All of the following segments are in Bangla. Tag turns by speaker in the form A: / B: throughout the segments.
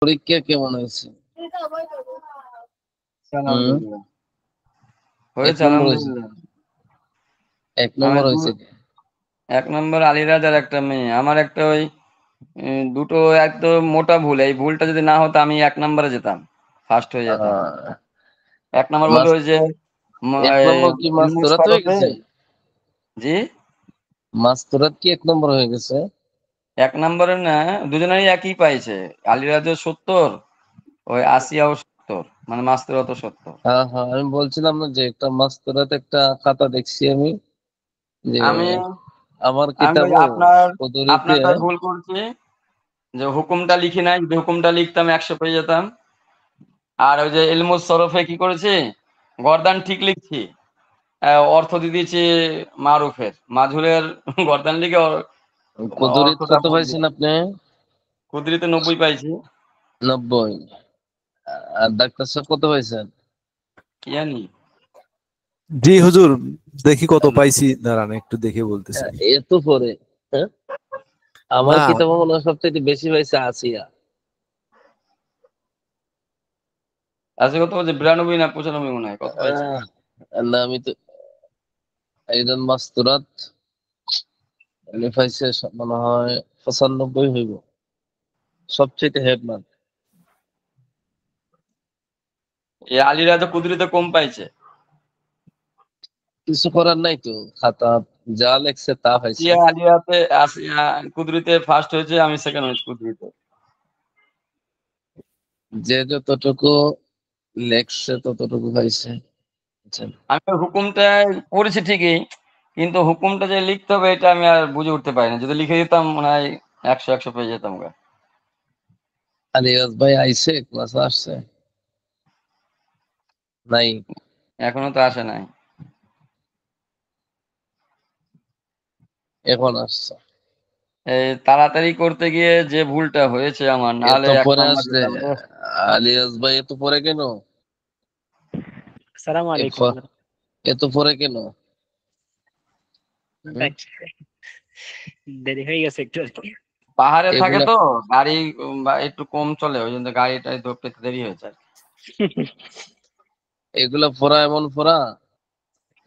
A: পরীক্ষা কেমন হয়েছে? হুম,
B: আলহামদুলিল্লাহ
A: এক
B: হয়েছে
A: নম্বর হয়েছে।
B: আলহামদুলিল্লাহ।
A: এক
B: আমি
A: নম্বর হয়েছে।
B: এক নম্বর আলিরাজ আর একটা মেয়ে, আমার একটা ওই দুটো একদম মোটা ভুল, এই ভুলটা যদি না হতো আমি এক নম্বরে যেতাম, ফার্স্ট হয়ে যেতাম।
A: আহ,
B: এক নম্বর বলতে
A: মাস
B: ওই যে
A: এক নম্বর কি
B: ইউনুস
A: মাস্তরাত হয়ে
B: সরফে।
A: গেছে?
B: জি,
A: মাস্তরাত কি এক নম্বর হয়ে গেছে?
B: এক নম্বরে না, দুজনেরই একই পাইছে। আলিরাজও 70, ওই আসিয়াও 70, মানে মাস্তুরাতও 70।
A: হ্যাঁ হ্যাঁ, আমি বলছিলাম না যে একটা মাস্তরাত একটা খাতা দেখছি আমি, যে
B: আমি
A: আমার
B: আমি ওই
A: কিতাবও
B: আপনার
A: পদরিতে।
B: আপনারটা ভুল করছি, যে হুকুমটা লিখি নাই, যদি হুকুমটা লিখতাম 100 পেয়ে যেতাম। আর ওই যে ইলমুস সরফে কি করেছি, গর্দান ঠিক লিখছি, অর্থ দিয়ে দিয়েছি মারুফের, মাজহুরের গর্দান লিখে
A: কদুরিত
B: অর্থটা
A: কত
B: ভুল
A: পাইছেন
B: দিয়েছি।
A: আপনি?
B: কুদরিতে 90 পাইছি।
A: 90। আর ডাক্তার সাহেব কত পাইছেন?
B: কি জানি।
C: জি হুজুর, দেখি কত পাইছি, দাঁড়ান একটু দেখে বলতেছি।
A: এত পরে? হ্যাঁ, আমার
C: না
A: কিতাব মনে হয় সবচেয়ে বেশি পাইছে আসিয়া।
B: আজকে কত বলছে, 92 না 95 মনে হয়, কত পাইছে।
A: আহ, না আমি তো একজন মাস্তুরাত উনি পাইছে মনে হয় 95 হইব, সবচেয়ে হেডমান।
B: এই আলীরা তো কুদরিতে কম পাইছে।
A: কিছু করার নাই তো, খাতা যা লেখছে তা পাইছে।
B: আসিয়া আলিয়াতে, আসিয়া কুদরিতে ফার্স্ট হয়েছে, আমি সেকেন্ড হয়েছি কুদরিতে।
A: যে যতটুকু লেখছে ততটুকু পাইছে, বুঝছেন?
B: আমি ওই হুকুমটা পড়েছি ঠিকই, কিন্তু হুকুমটা যে লিখতে হবে এটা আমি আর বুঝে উঠতে পারি না। যদি লিখে দিতাম মনে হয় 100 পেয়ে যেতাম গা।
A: আলিয়াস ভাই আইছে, ক্লাসে আসছে? নাই?
B: এখনো তো আসে নাই।
A: এখন আসছে?
B: এই তাড়াতাড়ি করতে গিয়ে যে ভুলটা হয়েছে আমার,
A: এত
B: নাহলে এক
A: পরে
B: নাম্বার
A: আসলে?
B: যেতাম রে।
A: আলিয়াস ভাই এত পরে কেন?
D: আসসালামু
A: এ
D: আলাইকুম।
A: ফ- এত পরে কেন? হুম?
D: দেখ, দেরি হয়ে গেছে একটু আর কি।
B: পাহাড়ে থাকে
A: এগুলা
B: তো, গাড়ি একটু কম চলে, ওই জন্য গাড়িটা ধরতে দেরি হয়েছে আর কি।
A: এগুলা পড়া এমন পড়া,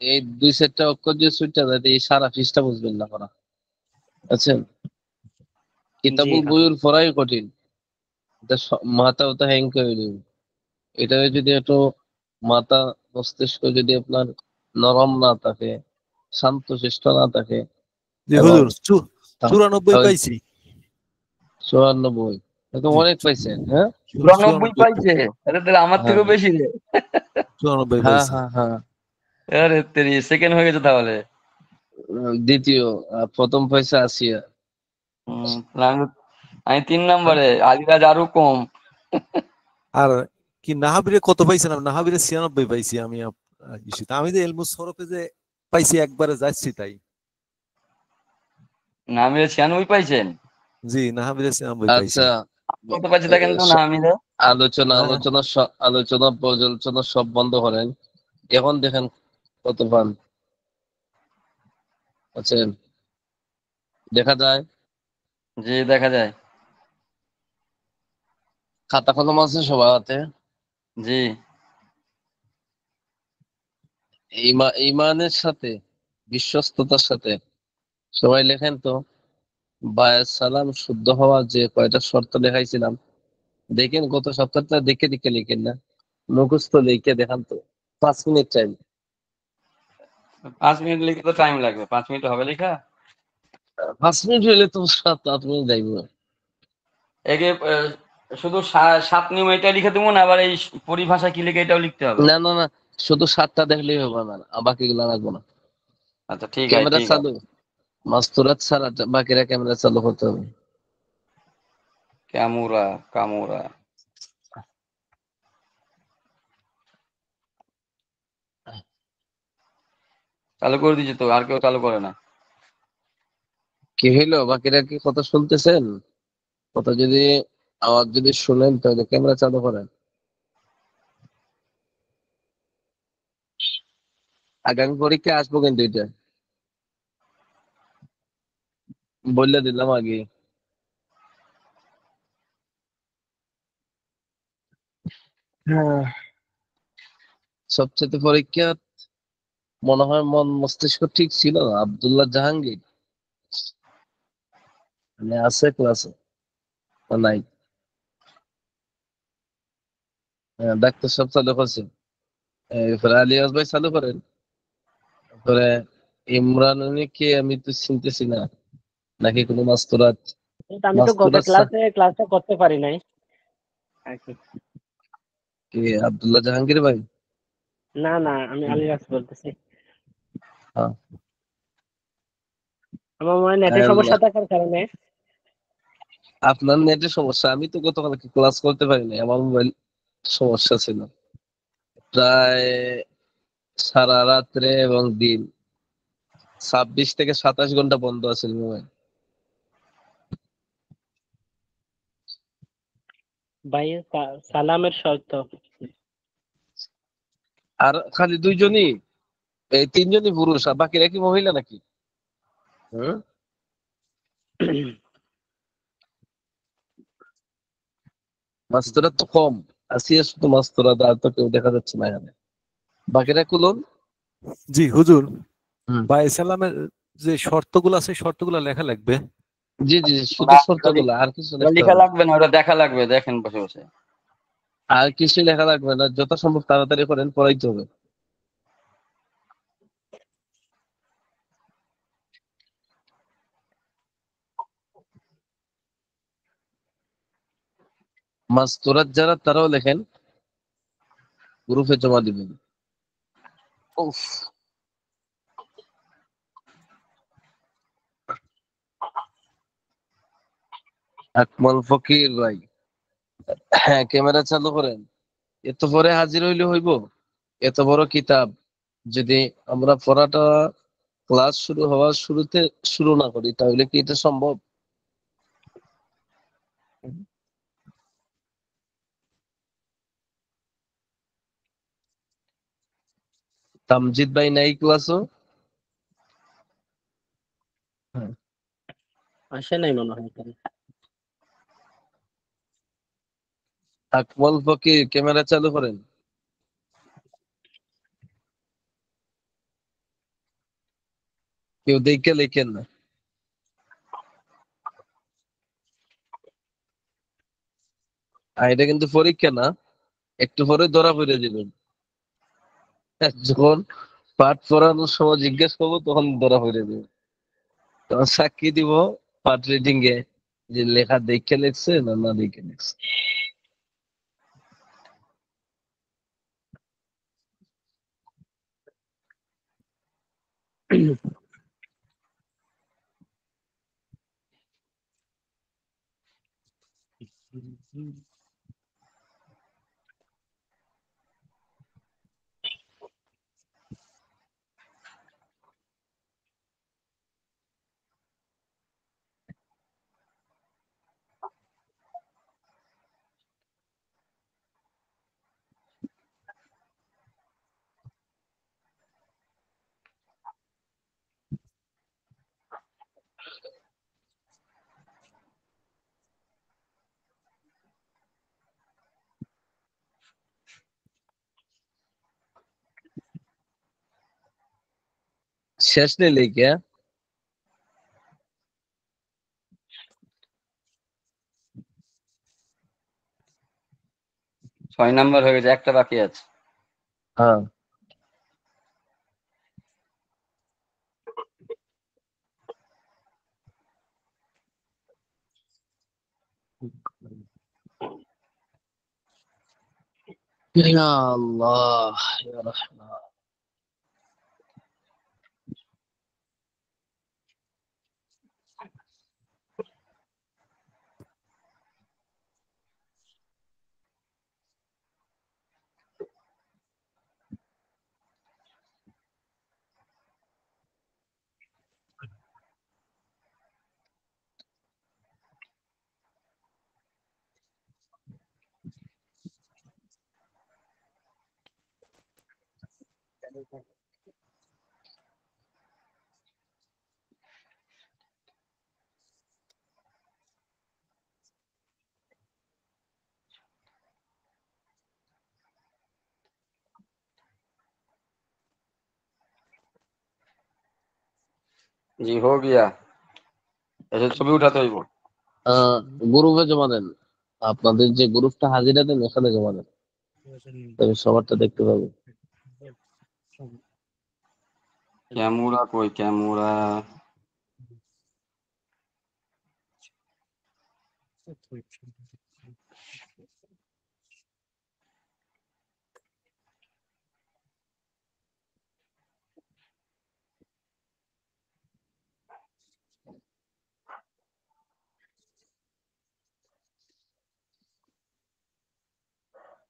A: এই দুই চারটা অক্ষর যে সুইটা যায় এই সারা পৃষ্ঠা বুঝবেন না পড়া। আচ্ছা,
D: জি
A: কিতাবুল
D: হুজুর।
A: বইয়ের পড়াই কঠিন। এটা মাথা ওটা হ্যাং করে দিবে। এটা যদি একটু মাথা মস্তিষ্ক যদি আপনার নরম না থাকে, শান্ত শিষ্ট না থাকে,
C: জি
A: এবং
C: হুজুর, 94 পাইছি।
A: 94? এটা
C: জি
A: অনেক পাইছেন, হ্যাঁ?
B: 94
C: 94
B: পাইছে, এটা তাহলে আমার
A: হ্যাঁ
B: থেকেও বেশি রে।
C: 94
A: হ্যাঁ
C: পাইছি।
A: হ্যাঁ হ্যাঁ।
B: আরে তেরি, সেকেন্ড হয়ে গেছে তাহলে।
A: দ্বিতীয়। প্রথম পাইছে আসিয়া।
B: তাহলে আমি 3 নম্বরে, আলিরাজ আরো কম।
C: আর কি নাহাবিরে কত পাইছিলাম? নাহাবিরে 96 পাইছি আমি। আমি যে এলমুস সরফে যে পাইছি একবারে যাচ্ছি তাই।
B: না, আমি 96 পাইছেন।
C: জি, নাহাবিরে 96 পাইছি।
A: আচ্ছা,
B: কত পাইছে দেখেন তো, না আমি রে।
A: আলোচনা
C: না,
A: আলোচনা আলোচনা পর্যালোচনা সব বন্ধ করেন। এখন দেখেন কত পান। আচ্ছা, দেখা যায়।
B: জি, দেখা যায়।
A: খাতা কলম আছে সবার হাতে?
B: জি।
A: ইমানের সাথে, বিশ্বস্ততার সাথে সবাই লেখেন তো, বায়াত সালাম শুদ্ধ হওয়ার যে কয়টা শর্ত লেখাইছিলাম, দেখেন গত সপ্তাহটা দেখে দেখে লিখেন না, মুখস্থ লিখে দেখান তো। 5 মিনিট টাইম।
B: 5 মিনিট লিখতে তো টাইম লাগবে, 5 মিনিট হবে লেখা?
A: 5 মিনিট হইলে তো 7-8 মিনিট যাইব।
B: একে শুধু 7 নিয়ম এটা লিখে দেবো, না আবার এই পরিভাষা কি লিখে এটাও লিখতে হবে?
A: না না না, শুধু 7টা দেখলেই হবে না, আর বাকিগুলো লাগবো না।
B: আচ্ছা, ঠিক আছে,
A: ক্যামেরা
B: ঠিক
A: চালু,
B: আছে।
A: মাস্তুরাত ছাড়া বাকিরা ক্যামেরা চালু করতে হবে।
B: ক্যামুরা, কামুরা। চালু করে দিচ্ছি তো, আর কেউ চালু করে না।
A: কি হইলো, বাকিরা কি কথা শুনতেছেন? কথা যদি, আওয়াজ যদি শুনেন তাহলে ক্যামেরা চালু করেন। আগামী পরীক্ষা আসবো কিন্তু এটা বললে দিলাম আগে। হ্যাঁ, সবচেয়ে পরীক্ষা মনে হয় মন মস্তিষ্ক ঠিক ছিল আব্দুল্লাহ জাহাঙ্গীর, মানে আছে ক্লাসে নাই? হ্যাঁ, ডাক্তার সব চালু করছে। এরপরে আলিয়াস ভাই চালু করেন। তারপরে ইমরান উনি কে আমি তো চিনতেছি না, নাকি কোনো মাস্তুরাত?
D: কিন্তু আমি তো গত
A: মাস্তুরাত
D: ক্লাসটা করতে পারি নাই আর কি।
A: কি আব্দুল্লাহ জাহাঙ্গীর ভাই?
D: না না, আমি আলিরাজ বলতেছি।
A: হ্যাঁ।
D: আমার মনে হয় নেটের
A: আল্লাহ,
D: সমস্যা থাকার কারণে।
A: আপনার নেটের সমস্যা। আমি তো গতকাল ক্লাস করতে পারিনি, আমার মোবাইল সমস্যা ছিল প্রায় সারা রাত্রে এবং দিন, 26 থেকে 27 ঘন্টা বন্ধ আছে মোবাইল।
D: ভাই সালামের শর্ত।
A: আর খালি দুইজনই, এই তিনজনই পুরুষ আর বাকিরা কি মহিলা নাকি? হুম। মাস্তরা তো কম, আসিয়া শুধু মাস্তরা, আর তো কেউ দেখা যাচ্ছে না এখানে। বাকিরা কুলন।
C: জি হুজুর,
A: হুম।
C: বা ইসলামের যে শর্তগুলো আছে শর্তগুলো লেখা লাগবে।
A: জি জি জি, শুধু
B: না,
A: শর্তগুলো, আর কিছু লিখতে
B: লেখা
A: হবে না।
B: লাগবে না, ওটা দেখা লাগবে, দেখেন বসে বসে।
A: আর কিছু লেখা লাগবে না, যত সম্ভব তাড়াতাড়ি করেন, পড়াইতে হবে। মাস্তরাত যারা তারাও লেখেন, গ্রুপে জমা দিবেন। উফ। আকমল ফকির ভাই, হ্যাঁ ক্যামেরা চালু করেন। এত পরে হাজির হইলে হইব? এত বড় কিতাব যদি আমরা পড়াটা ক্লাস শুরু হওয়ার শুরুতে শুরু না করি, তাহলে কি এটা সম্ভব? তামজিদ ভাই নাই ক্লাসও? হ্যাঁ।
D: আসে নাই মনে হয় এখানে।
A: আকমল ফকির, ক্যামেরা চালু করেন। কেউ দেখে লেখেন না। আর এটা কিন্তু পরীক্ষা না, একটু পরে ধরা পড়ে যাবেন। যখন পাঠ পড়ানোর সময় জিজ্ঞেস করবো তখন ধরা পড়ে যাবে। তখন সাক্ষী দিব পাঠ রিডিং এ, যে লেখা দেখে লিখছে না না দেখে লিখছে। শেষ নেই লেখা।
B: 6 নাম্বার হয়ে গেছে, একটা বাকি আছে।
A: হ্যাঁ। ইয়া আল্লাহ, ইয়া রহমান।
B: জি হো গিয়া। এসে ছবি উঠাতে হইব।
A: গ্রুপে জমা দেন, আপনাদের যে গ্রুপটা হাজিরা দেন ওখানে জমা দেন, তবে সবারটা দেখতে পাবো।
B: ক্যামেরা কই ক্যামেরা?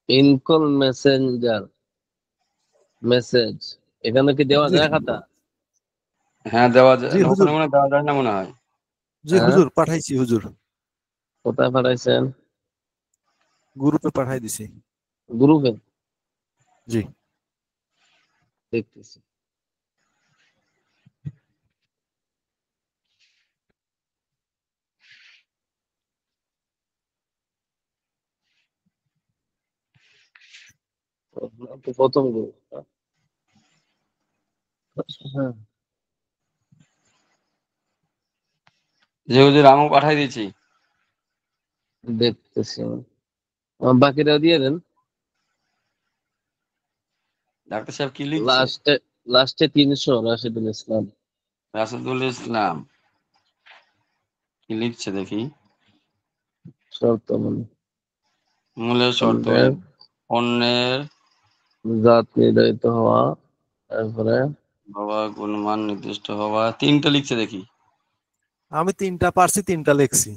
A: ইনকল মেসেঞ্জার মেসেজ, এখানে কি দেওয়া
C: জি
A: যায় খাতা?
B: হ্যাঁ দেওয়া যায়,
C: জি হুজুর,
B: ওখানে মনে হয় দেওয়া যায় না মনে হয়।
C: জি
A: হ্যাঁ,
C: হুজুর পাঠাইছি হুজুর,
A: কোথায় পাঠাইছেন?
C: গ্রুপে পাঠাই দিছি।
A: গ্রুপে
C: জি
A: দেখতেছি। প্রথম গ্রুপ। হ্যাঁ,
B: জি হুজুর আমিও পাঠাই দিয়েছি।
A: দেখতেছি আমি। বাকিটা দিয়ে দেন।
B: ডাক্তার সাহেব কি লিখছে?
A: লাস্টে লাস্টে 300 রাশিদুল ইসলাম।
B: রাশেদুল ইসলাম কি লিখছে দেখি।
A: শর্ত মানে
B: মূলের শর্ত
A: অন্যের
B: অন্যের
A: জাত নির্ধারিত হওয়া, তারপরে
B: হওয়া গুণমান নির্দিষ্ট হওয়া, তিনটা লিখছে দেখি।
C: আমি 3টা পারছি, 3টা লেখছি।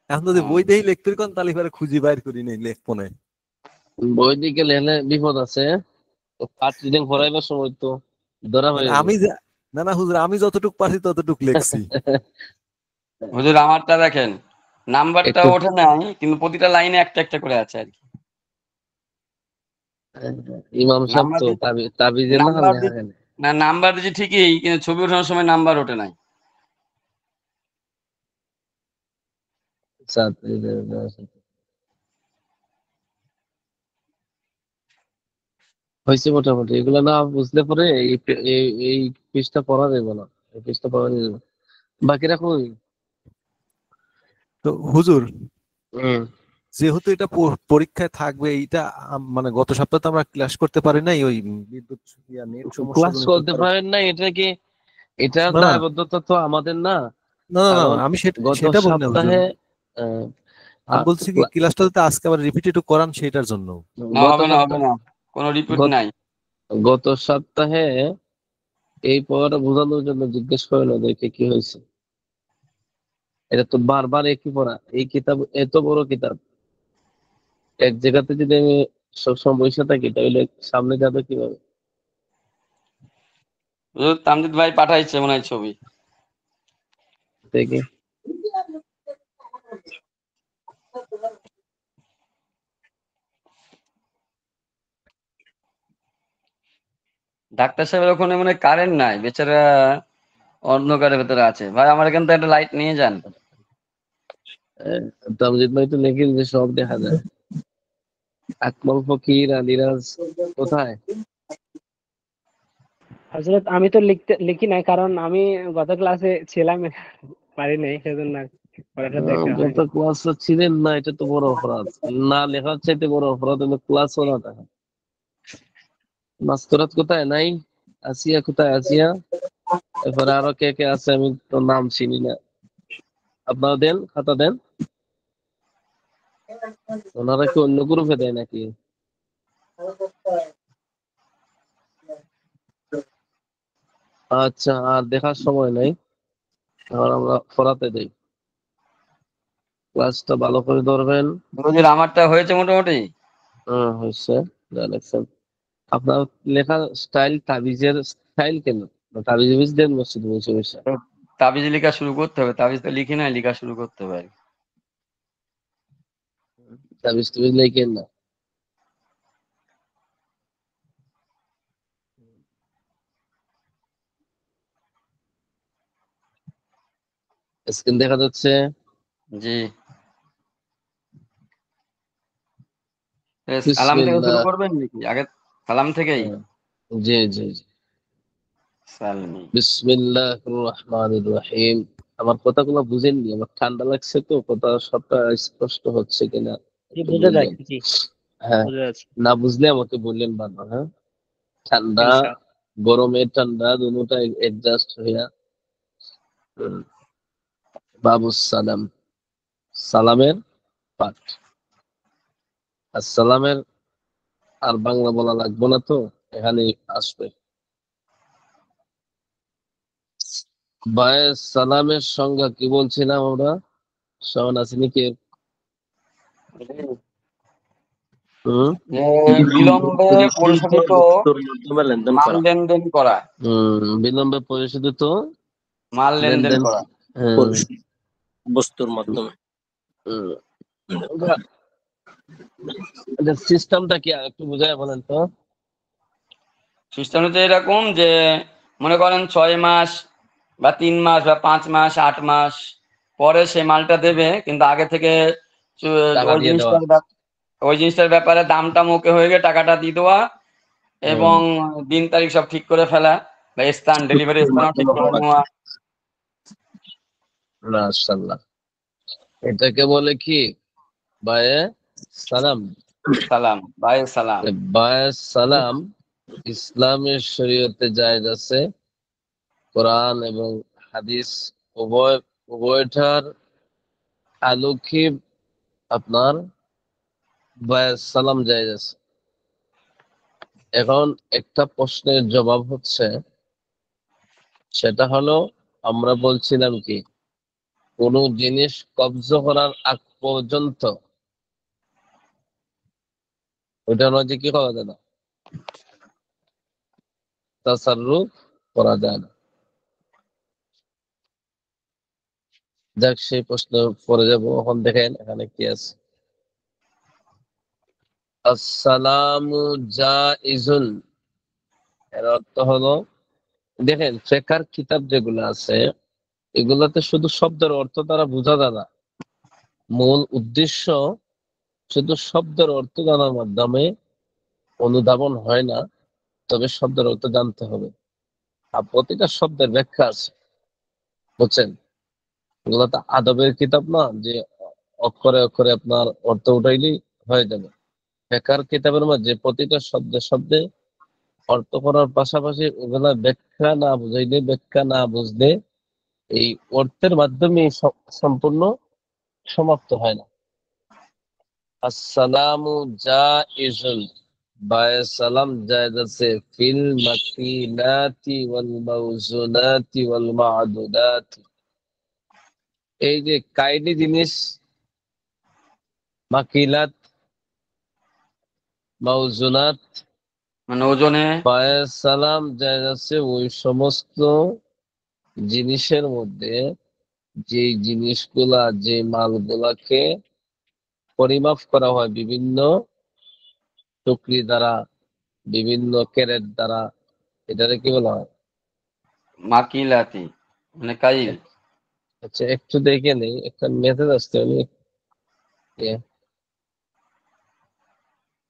C: এখন যদি বই দেই লিখতে কোন তালি পরে খুঁজি বাইর করি নেই লেখবো না।
A: বই দিকে লেখলে বিপদ আছে, পার্ট রিডিং করাইবার সময় তো ধরা
C: মানে
A: হয়ে
C: আমি
A: যাবে।
C: না না হুজুর, আমি যতটুক পারছি ততটুক লেখছি।
B: হুজুর আমারটা দেখেন, নাম্বারটা
A: একটু
B: ওঠে নাই কিন্তু প্রতিটা লাইনে একটা একটা করে আছে আর কি।
A: ইমাম সাহেব
B: নাম্বার
A: তো
B: দি-
A: তাবিজের না
B: নাম্বার
A: লেখা
B: দি-
A: কেন?
B: না নাম্বার দিচ্ছি ঠিকই কিন্তু ছবি ওঠানোর সময় নাম্বার ওঠে নাই।
A: জাত হয়েছে মোটামুটি, এগুলো না বুঝলে পরে এই পৃষ্ঠা পড়া যাবে না, এই পৃষ্ঠা পড়া যাবে না। বাকি রাখো।
C: তো হুজুর,
A: হম,
C: যেহেতু এটা পরীক্ষায় থাকবে, এইটা মানে গত সপ্তাহে তো আমরা ক্লাস করতে পারি নাই ওই বিদ্যুৎ নেট
A: ক্লাস
C: সমস্যাজনিত
A: করতে
C: কারণ।
A: পারেন না, এটা কি এটার
C: না না
A: দায়বদ্ধতা তো আমাদের না।
C: না না না,
A: কারণ
C: আমি সেটা
A: গত
C: সেটা বলি না হুজুর।
A: সপ্তাহে আহ,
C: আমি
A: আ-
C: বলছি কি
A: ক্লা-
C: ক্লাসটা যাতে আজকে আবার রিপিট একটু করান সেটার জন্য।
B: না
A: গত
B: হবে না হবে
A: সপ্তাহ
B: না, কোনো রিপিট
A: গত
B: নাই।
A: গত সপ্তাহে এই পড়াটা বোঝানোর জন্য জিজ্ঞেস করেন ওদেরকে কি হয়েছে। এটা তো বারবার একই পড়া, এই কিতাব এত বড় কিতাব, এক জায়গাতে যদি আমি সবসময় বসে থাকি তাহলে সামনে যাবে কিভাবে?
B: হুজুর তামজিদ ভাই পাঠাইছে মনে হয় ছবি।
A: দেখি।
B: ডাক্তার সাহেবের ওখানে মনে হয় কারেন্ট নাই বেচারা, অন্ধকারের ভেতরে আছে। ভাই আমার এখান থেকে একটা লাইট নিয়ে যান।
A: আহ, তামজিদ ভাই তো লিখে যে সব দেখা যায়। আকমল ফকির, আলিরাজ কোথায়?
D: হযরত আমি তো লিখি নাই, কারণ আমি গত ক্লাসে ছিলাম, পারি নাই, সেজন্য আর পড়াটা দেখা হয়
A: যত ক্লাস ছিলেন না, এটা তো বড় অপরাধ। না লেখার চাইতে বড় অপরাধ হলো ক্লাসও না দেখা। মাস্তরাত কোথায় নাই? আসিয়া কোথায়? আসিয়া, এরপরে আরো কে কে আছে আমি তো নাম চিনি না। আপনারা দেন, খাতা দেন। ওনারা কি অন্য গ্রুপে দেয় নাকি? আচ্ছা, আর দেখার সময় নাই, আর আমরা পড়াতে দেই। ক্লাসটা ভালো করে ধরবেন।
B: হুজুর আমারটা হয়েছে মোটামুটি।
A: হয়েছে, যা লেখছেন। আপনার লেখার স্টাইল তাবিজের স্টাইল কেন? তাবিজ দেন মসজিদ বসে বসে।
B: তো তাবিজ লেখা শুরু করতে হবে, তাবিজ তো লিখি নাই, লেখা শুরু করতে হবে।
A: তাবিজ টাবিজ লেখেন না। স্ক্রিন দেখা যাচ্ছে?
B: জি সালাম থেকে শুরু
A: বিসমিল্লাহ।
B: করবেন নাকি আগে? সালাম থেকেই।
A: হ্যাঁ, জি জি জি।
B: সালমি।
A: বিসমিল্লাহির রহমানির রহিম। আমার কথাগুলো বুঝেননি? আমার ঠান্ডা লাগছে তো, কথা সবটা স্পষ্ট হচ্ছে কিনা
D: জি,
A: একটু
D: বুঝে
A: বলবেন?
D: যাচ্ছে। জি,
A: হ্যাঁ,
D: বুঝে যাচ্ছে।
A: না বুঝলে আমাকে বললেন বারবার। হ্যাঁ, ঠান্ডা
D: ইনশাআল্লাহ।
A: গরমে ঠান্ডা দুটোটা অ্যাডজাস্ট হইয়া। হুম, বাবুস সালাম, সালামের পাঠ। আর সালামের আর বাংলা বলা লাগবে না তো, এখানে আসবে। বায়ে সালামের সংজ্ঞা কি বলছিলাম আমরা? সমান আছে নাকি? হুম
B: বিলম্বে পরিশোধিত
E: বস্তুর মাধ্যমে লেনদেন
B: মাল
E: করা।
B: লেনদেন করা।
A: বিলম্বে পরিশোধিত
B: মাল লেনদেন
A: লেনদেন।
B: করা।
A: হ্যাঁ,
E: বস্তুর মাধ্যমে।
A: হুম। সিস্টেমটা কি একটু বুঝায় বলেন তো?
B: সিস্টেম হচ্ছে এরকম যে মনে করেন 6 মাস বা 3 মাস বা 5 মাস 8 মাস পরে সে মালটা দেবে, কিন্তু আগে থেকে
A: টাকা
B: ওই
A: দিয়ে দেওয়া।
B: জিনিসটার ব্যাপারে দামটা ওকে হয়ে গিয়ে টাকাটা দিয়ে দেওয়া এবং দিন তারিখ সব ঠিক করে ফেলা, বা স্থান ডেলিভারি স্থানও ঠিক করে নেওয়া।
A: মাশাআল্লাহ, এটাকে বলে কি? বায়ে সালাম।
B: সালাম, বাই সালাম।
A: বায়ে সালাম ইসলামের শরীয়তে জায়েজ আছে। কোরআন এবং হাদিস উভয়টার আলোকে আপনার বায়ে সালাম জায়েজ আছে। এখন একটা প্রশ্নের জবাব হচ্ছে, সেটা হলো আমরা বলছিলাম কি, কোন জিনিস কব্জ করার আগ পর্যন্ত ওইটার মাঝে কি করা যায় না? তাসাররুফ করা যায় না। যাক, সেই প্রশ্ন পরে যাব। এখন দেখেন এখানে কি আছে। আসসালামু জাইজুন এর অর্থ হলো, দেখেন ফিকহের কিতাব যেগুলো আছে এগুলাতে শুধু শব্দের অর্থ দ্বারা বোঝা যায় না। মূল উদ্দেশ্য শুধু শব্দের অর্থ জানার মাধ্যমে অনুধাবন হয় না, তবে শব্দের অর্থ জানতে হবে। আর প্রতিটা শব্দের ব্যাখ্যা আছে, বুঝছেন? এগুলো তো আদবের কিতাব না যে অক্ষরে অক্ষরে আপনার অর্থ উঠাইলেই হয়ে যাবে। ফিকহের কিতাবের মধ্যে প্রতিটা শব্দে শব্দে অর্থ করার পাশাপাশি ওগুলা ব্যাখ্যা না বুঝাইলে, ব্যাখ্যা না বুঝলে এই অর্থের মাধ্যমে সম্পূর্ণ সমাপ্ত হয় না। আসসালামু জাইজুন, বায়ে সালাম জায়েজ আছে ফিল মাকিনাতি ওয়াল মাউজুনাতি ওয়াল মা'দুদাতি। এই যে কাইলি জিনিস, মাকিলাত, মাউজুনাত,
B: মানে ওজনে
A: বায়ে সালাম জায়েজ আছে ওই সমস্ত জিনিসের মধ্যে যে জিনিসগুলা, যে মালগুলাকে পরিমাপ করা হয় বিভিন্ন টুকরি দ্বারা, বিভিন্ন ক্যারেট দ্বারা, এটাকে কি বলা হয়?
B: মাকিলাতি মানে কাইল।
A: আচ্ছা, একটু দেখে নেই, একটা মেসেজ আসছে, আমি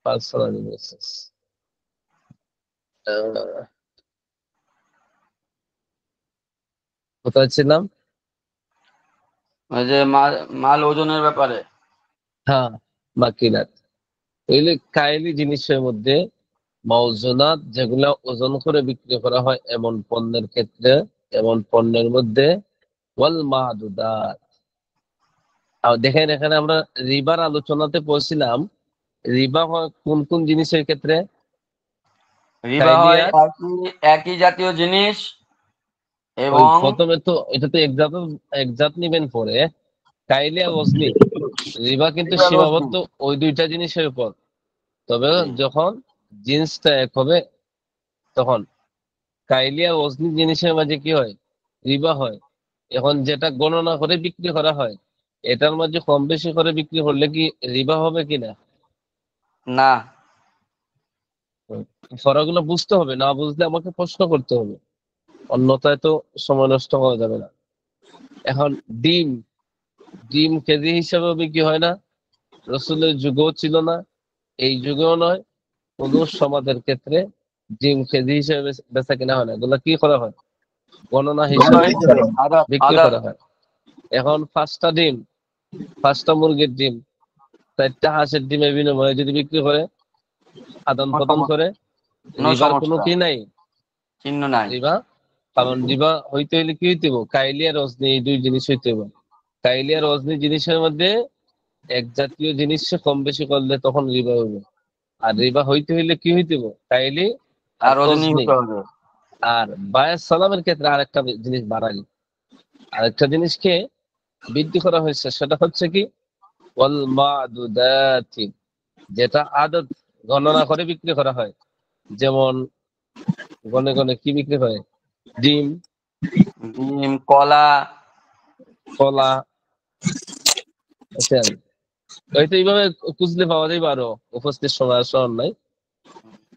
A: পার্সোনাল মেসেজ। কোথায় ছিলাম?
B: ওই যে মাল ওজনের ব্যাপারে।
A: হ্যাঁ, মাকিনাত। এগুলি কাইলি জিনিসের মধ্যে মাউজুনাত, যেগুলা ওজন করে বিক্রি করা হয় এমন পণ্যের ক্ষেত্রে, এমন পণ্যের মধ্যে ওয়াল মাহদুদাত। আর দেখেন এখানে আমরা রিবার আলোচনাতে পড়ছিলাম, রিবা হয় কোন কোন জিনিসের ক্ষেত্রে?
B: রিবা হয়
A: কাইলিয়াত।
B: একই জাতীয় জিনিস
A: ওই
B: এবং
A: প্রথমে তো এটা তো একজাত নিবেন পরে, কাইলিয়া ওজনি। রিবা কিন্তু
B: রিবা
A: সীমাবদ্ধ
B: রসুন।
A: ওই দুইটা জিনিসের উপর। তবে
B: জি।
A: যখন জিন্সটা এক হবে, তখন কাইলিয়া ওজনি জিনিসের মাঝে কি হয়? রিবা হয়। এখন যেটা গণনা করে বিক্রি করা হয়, এটার মাঝে কম বেশি করে বিক্রি করলে কি রিবা হবে কিনা?
B: না।
A: ফরাগুলো বুঝতে হবে, না বুঝলে আমাকে প্রশ্ন করতে হবে, অন্যথায় তো সময় নষ্ট করা যাবে না। এখন ডিম, ডিম কেজি হিসাবে বিক্রি হয় না, রসুলের যুগও ছিল না, এই যুগেও নয়, কোন সমাজের ক্ষেত্রে ডিম কেজি হিসেবে বেচা কিনা হয় না, এগুলা কি করা হয়? গণনা
B: গণনা
A: হিসেবে
B: হিসেবে আদাত
A: বিক্রি
B: আদাত
A: করা হয়। এখন 5টা মুরগির ডিম 4টা হাঁসের ডিমের বিনিময়ে যদি বিক্রি করে, আদান
B: কোনো
A: প্রদান
B: সমস্যা,
A: করে,
B: নো
A: রিবার কোনো
B: সমস্যা,
A: কি নাই,
B: চিহ্ন নাই।
A: রিবা। কারণ রিবা হইতে হইলে কি হইতে হবে? কাইলি আর অজনি, এই 2 জিনিস হইতে হবে। কাইলি আর অজনি জিনিসের মধ্যে এক জাতীয় জিনিস কম বেশি করলে তখন রিবা হইবে। আর রিবা হইতে হইলে কি হইতে হবে? কাইলি আর
B: আর রজনী
A: অজনি।
B: হতে হবে।
A: আর বায়াস সালামের ক্ষেত্রে আরেকটা জিনিস বাড়ালি, আরেকটা জিনিসকে বৃদ্ধি করা হয়েছে, সেটা হচ্ছে কি ওয়াল মাদুদাতি, যেটা আদত গণনা করে বিক্রি করা হয়। যেমন গনে গনে কি বিক্রি হয়? ডিম,
B: ডিম, কলা,
A: কলা। বুঝছেন? হয়তো এইভাবে খুঁজলে পাওয়া যাবে, আরো উপস্থিত সময় আর স্মরণ নাই।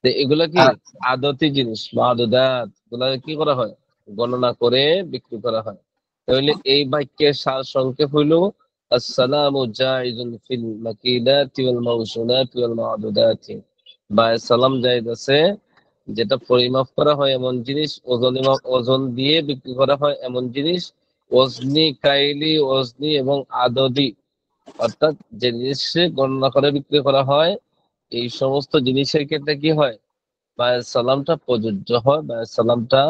A: তো এগুলা কি
B: আচ্ছা,
A: আদতি জিনিস, মাদুদাত, এগুলা কি করা হয়? গণনা করে বিক্রি করা হয়। তাহলে এই বাক্যের সার সংক্ষেপ হইল আসসালামু জাইজুন ফিল মাকিলাতি ওয়াল মাউজুনাতি ওয়াল মাদুদাতি। বা সালাম জায়েজ আছে, যেটা পরিমাপ করা হয় এমন জিনিস, ওজন দিয়ে বিক্রি করা হয় এমন জিনিস, ওজনি, কাইলি, ওজনি এবং আদদি, অর্থাৎ যে জিনিসে গণনা করে বিক্রি করা হয়, এই সমস্ত জিনিসের ক্ষেত্রে কি হয়? বায়াস সালামটা প্রযোজ্য হয়, বায়াস সালামটা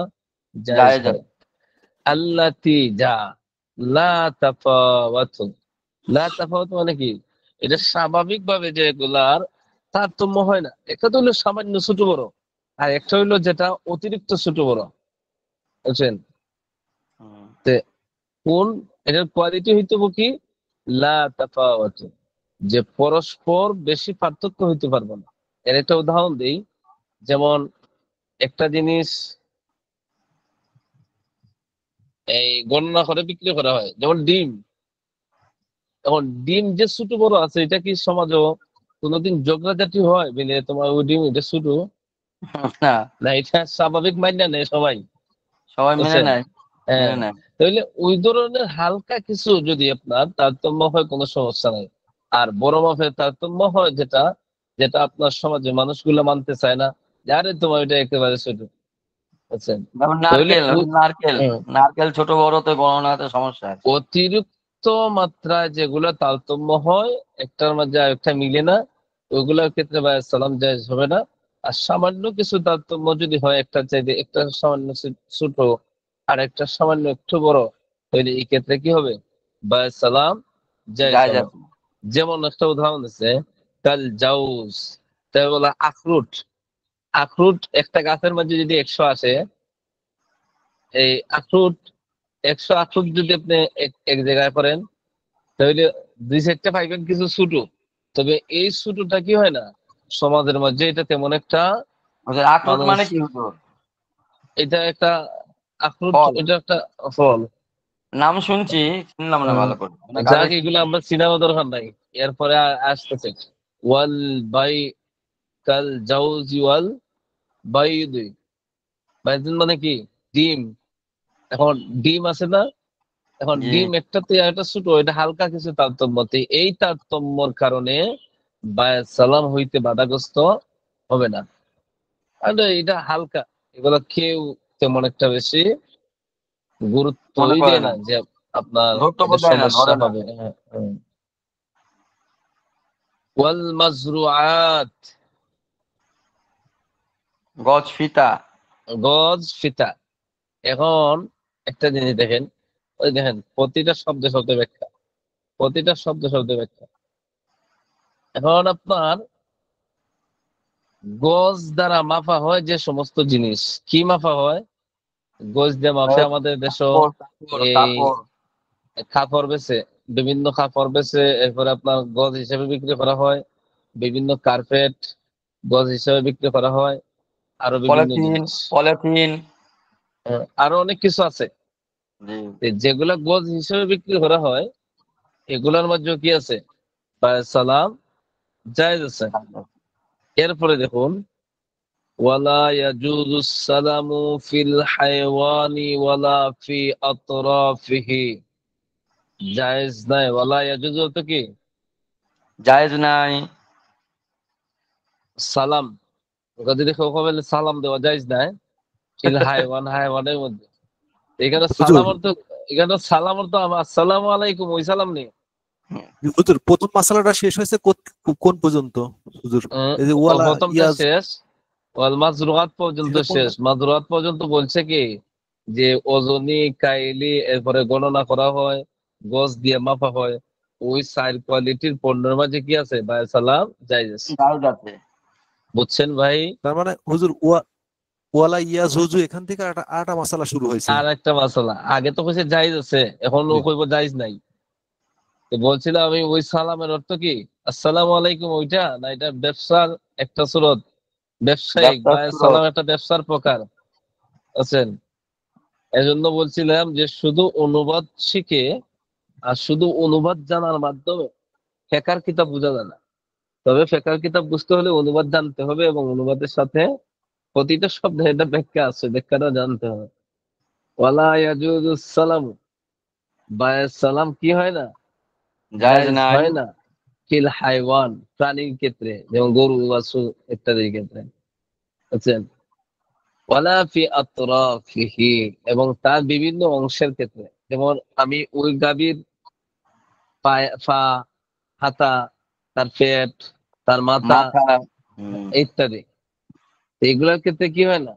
A: জায়েজ
B: জায়েজ
A: হয়।
B: আছে।
A: আল্লাতি যা, লা তাফাওয়াতু। লা তাফাওয়াতু মানে কি? এটা স্বাভাবিক ভাবে যে এগুলার তারতম্য হয় না। একটা তো হলো সামান্য ছোট বড়, আর একটা হইলো যেটা অতিরিক্ত ছোট বড়। বুঝছেন?
B: হুম।
A: তে কোন এটার কোয়ালিটি হইতে হবে কি? লা তাফাওয়াতু, যে পরস্পর বেশি পার্থক্য হইতে পারবে না। এর একটা উদাহরণ দেই। যেমন একটা জিনিস এই গণনা করে বিক্রি করা হয়, যেমন ডিম। এখন ডিম যে ছোট বড় আছে, এটা কি সমাজও কোনোদিন ঝগড়াঝাটি হয় বলে তোমার ওই ডিম এটা ছোট?
B: না,
A: না, এটা স্বাভাবিক মাইনা নেই সবাই।
B: সবাই মেনে
A: বুঝছেন?
B: নেয়,
A: হ্যাঁ।
B: মেনে নেয়।
A: তাহলে ওই ধরনের হালকা কিছু যদি আপনার তারতম্য হয়, কোনো সমস্যা নাই। আর বড় মাপের তারতম্য হয়, যেটা যেটা আপনার সমাজে মানুষগুলো মানতে চায় না, যে আরে তোমার এটা একেবারে ছোট। বুঝছেন?
B: যেমন
A: তাহলে
B: নারকেল,
A: ওই
B: নারকেল,
A: হুম,
B: নারকেল ছোট বড়তে গণনাতে সমস্যা আছে।
A: অতিরিক্ত মাত্রায় যেগুলো তারতম্য হয়, একটার মাঝে আরেকটা মিলে না, ওইগুলোর ক্ষেত্রে বায়াত সালাম জায়েজ হবে না। আর সামান্য কিছু তারতম্য যদি হয়, একটা চাইতে একটা সামান্য ছোট আর একটা সামান্য একটু বড়, তাহলে এই ক্ষেত্রে কি হবে? বায়াত সালাম জায়েজ
B: জায়েজ
A: হবে।
B: আছে।
A: যেমন একটা উদাহরণ আছে, কাল জাউজ, তাই বলা আখরুট। আখরুট একটা গাছের মধ্যে যদি 100 আসে, এই আখরুট 100 আখরুট যদি আপনি এক জায়গায় করেন, তাহলে 2 4টা পাইবেন কিছু ছোট। তবে এই ছোটটা কি হয় না, সমাজের মধ্যে এটা তেমন একটা
B: ওদের আখরোট
A: মানুষ,
B: মানে কি হতো?
A: এটা একটা আখরুট,
B: ফল।
A: এটা একটা ফল।
B: নাম শুনছি, শুনলাম না
A: আহ,
B: ভালো করে, মানে
A: যাক,
B: কাগজ।
A: এগুলো আমরা চিনারও দরকার নাই। এরপরে আসতেছে ওয়াল বাই, কাল জাউজি ওয়াল বাইদি। বাইদিন মানে কি? ডিম। এখন ডিম আছে না, এখন
B: জি।
A: ডিম একটাতে একটা ছোট, এটা হালকা কিছু তারতম্যতে, এই তারতম্যর কারণে বায়াত সালাম হইতে বাধাগ্রস্ত হবে না। আর এটা হালকা, এগুলো কেউ তেমন একটা বেশি
B: মনে
A: গুরুত্বই
B: করে
A: দেয়
B: না,
A: না যে আপনার
B: ধর্তব্য
A: এটা
B: দেয় না,
A: সমস্যা
B: ধরে না।
A: হবে। হ্যাঁ, ওয়াল মাজরুআত,
B: গজ ফিতা।
A: গজ ফিতা। এখন একটা জিনিস দেখেন, ওই দেখেন প্রতিটা শব্দে শব্দে ব্যাখ্যা, প্রতিটা শব্দে শব্দে ব্যাখ্যা। এখন আপনার গজ দ্বারা মাপা হয় যে সমস্ত জিনিস, কি মাপা হয়? গজ দিয়ে মাপে আমাদের দেশে।
B: কাপড়, কাপড়,
A: এই
B: কাপড়।
A: কাপড় বেচে, বিভিন্ন কাপড় বেচে, এরপরে আপনার গজ হিসেবে বিক্রি করা হয়। বিভিন্ন কার্পেট গজ হিসেবে বিক্রি করা হয়। আরো বিভিন্ন
B: পলিথিন,
A: জিনিস,
B: পলিথিন।
A: আরো অনেক কিছু আছে।
B: জি।
A: যেগুলা গজ হিসেবে বিক্রি করা হয়, এগুলোর মধ্যে কি আছে? বায়াত সালাম জায়েজ আছে। এরপরে দেখুন, ওয়ালা ইয়াজুজু সালামু ফিল হায়ওয়ানি ওয়ালা ফি আতরাফিহি। জায়েজ নাই, ওয়ালা ইয়াজুজু তো কি?
B: জায়েজ নাই।
A: সালাম, যদি দেখো কবে সালাম দেওয়া যায় না ফিল হাইওয়ানের মধ্যে, এখানে
C: হুজুর
A: সালাম অর্থ আসসালামু আলাইকুম ওই সালাম নেই।
C: হুজুর প্রথম মাসালাটা শেষ হয়েছে কোন পর্যন্ত হুজুর? এই যে ওয়ালা
A: প্রথমটা
C: ইয়াজ,
A: শেষ, ওয়াল মাজরুয়াত পর্যন্ত
C: সেটা
A: শেষ।
C: কোনটা?
A: মাজরুয়াত পর্যন্ত বলছে কি যে ওজনি কাইলি এরপরে গণনা করা হয়, গজ দিয়ে মাপা হয়, ওই চার কোয়ালিটির পণ্যের মাঝে কি আছে বায় সালাম জায়েজ আছে।
B: জায়েজ আছে।
A: বুঝছেন ভাই?
C: তার মানে হুজুর ওয়ালা ইয়াজ হুজু এখান থেকে আটা মাসালা শুরু হয়েছে।
A: আর একটা মাসালা, আগে তো কইছে জায়েজ আছে, এখন ও
C: জি।
A: কইব জায়েজ নাই। তো বলছিলাম আমি ওই সালামের অর্থ কি আসসালামু আলাইকুম ওইটা না, এটা ব্যবসার একটা সুরত, ব্যবসায়িক
B: ব্যবসার
A: বায়
B: সুরত।
A: সালাম একটা ব্যবসার প্রকার আছেন। এজন্য বলছিলাম যে শুধু অনুবাদ শিখে আর শুধু অনুবাদ জানার মাধ্যমে ফেকার কিতাব বোঝা যায় না। তবে ফেকার কিতাব বুঝতে হলে অনুবাদ জানতে হবে এবং অনুবাদের সাথে প্রতিটা শব্দের একটা ব্যাখ্যা আছে, ব্যাখ্যাটা জানতে হবে। ওয়ালা ইয়াজুজুস সালাম, বায় সালাম কি হয় না,
B: জায়েজ
A: জায়েজ
B: নাই।
A: হয় না ফিল হাইওয়ান প্রাণীর ক্ষেত্রে, যেমন গরু বাছুর ইত্যাদির ক্ষেত্রে। বুঝছেন? ওয়ালা ফি আতরাফিহি, এবং তার বিভিন্ন অংশের ক্ষেত্রে, যেমন আমি ওই গাভীর পা, হাতা, তার পেট, তার মাথা
B: মাথা। হুম।
A: ইত্যাদি, এগুলোর ক্ষেত্রে কি হয় না,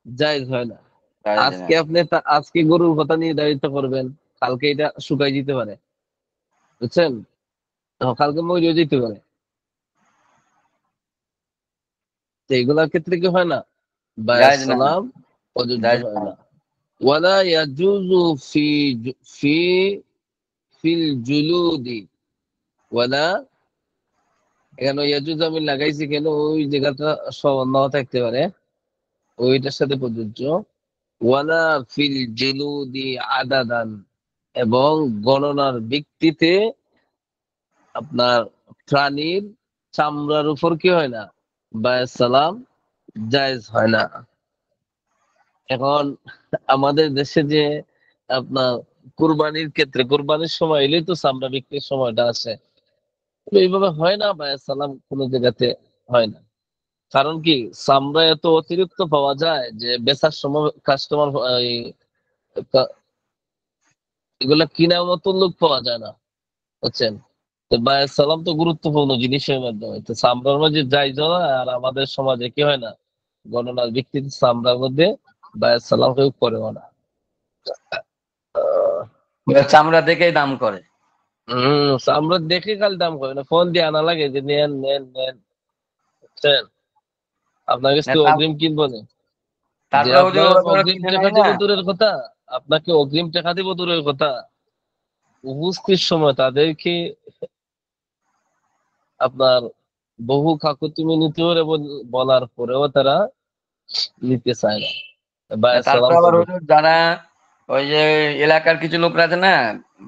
A: জায়েজ হয় না।
B: জায়েজ
A: আজকে
B: নাই।
A: আপনি আজকে গরুর কথা নির্ধারিত করবেন, কালকে এটা শুকাই দিতে পারে। বুঝছেন? কালকে মরিও যেতে পারে। তো এগুলোর ক্ষেত্রে কি হয় না, বায়াস
B: জায়েজ নাই।
A: সালাম প্রযোজ্য
B: জায়েজ
A: হয়
B: নাই।
A: না। ওয়ালা ইয়াজুজু ফি ফিল জুলুদি, ওয়ালা, এখানে ইয়াজুজ আমি লাগাইছি কেন, ওই জায়গাটা সব নাও থাকতে পারে, ওইটার সাথে প্রযোজ্য। ওয়ালা ফিল জুলুদি আদাদান, এবং গণনার ভিত্তিতে আপনার প্রাণীর চামড়ার উপর কি হয় না, বায়াস সালাম জায়েজ হয় না। এখন আমাদের দেশে যে আপনার কুরবানির ক্ষেত্রে, কুরবানির সময় এলেই তো চামড়া বিক্রির সময়টা আছে, তো এইভাবে হয় না বায়াস সালাম কোনো জায়গাতে হয় না। কারণ কি, চামড়া এত অতিরিক্ত পাওয়া যায় যে বেচার সময় কাস্টমার এগুলা কেনার মতো লোক পাওয়া যায় না। বুঝছেন? তো বায়াস সালাম তো গুরুত্বপূর্ণ জিনিসের মাধ্যমে, তো চামড়ার মাঝে যাই না, আর আমাদের সমাজে কি হয় না, গণনার ভিত্তিতে চামড়ার মধ্যে বায়াস সালাম কেউ করেও না। আহ,
B: ওরা চামড়া দেখেই দাম করে।
A: চামড়া দেখে খালি দাম করে না, ফোন দিয়ে আনা লাগে যে নেন নেন নেন। বুঝছেন? আপনার কাছে
B: না,
A: তো অগ্রিম কিনবো না, যে
B: তারপরে হুজুর
A: আপনার
B: ওরা তো
A: অগ্রিম
B: কিনে
A: টাকা
B: নেয়
A: দিব
B: না।
A: দূরের কথা, আপনাকে অগ্রিম টাকা দিব দূরের কথা, উপস্থিত সময় তাদেরকে আপনার বহু কাকুতি মিনতি করে বলার পরেও তারা নিতে চায় না। বায়াস সালাম
B: তারপরে আবার
A: করবে।
B: হুজুর যারা ওই যে এলাকার কিছু লোকরা আছে না,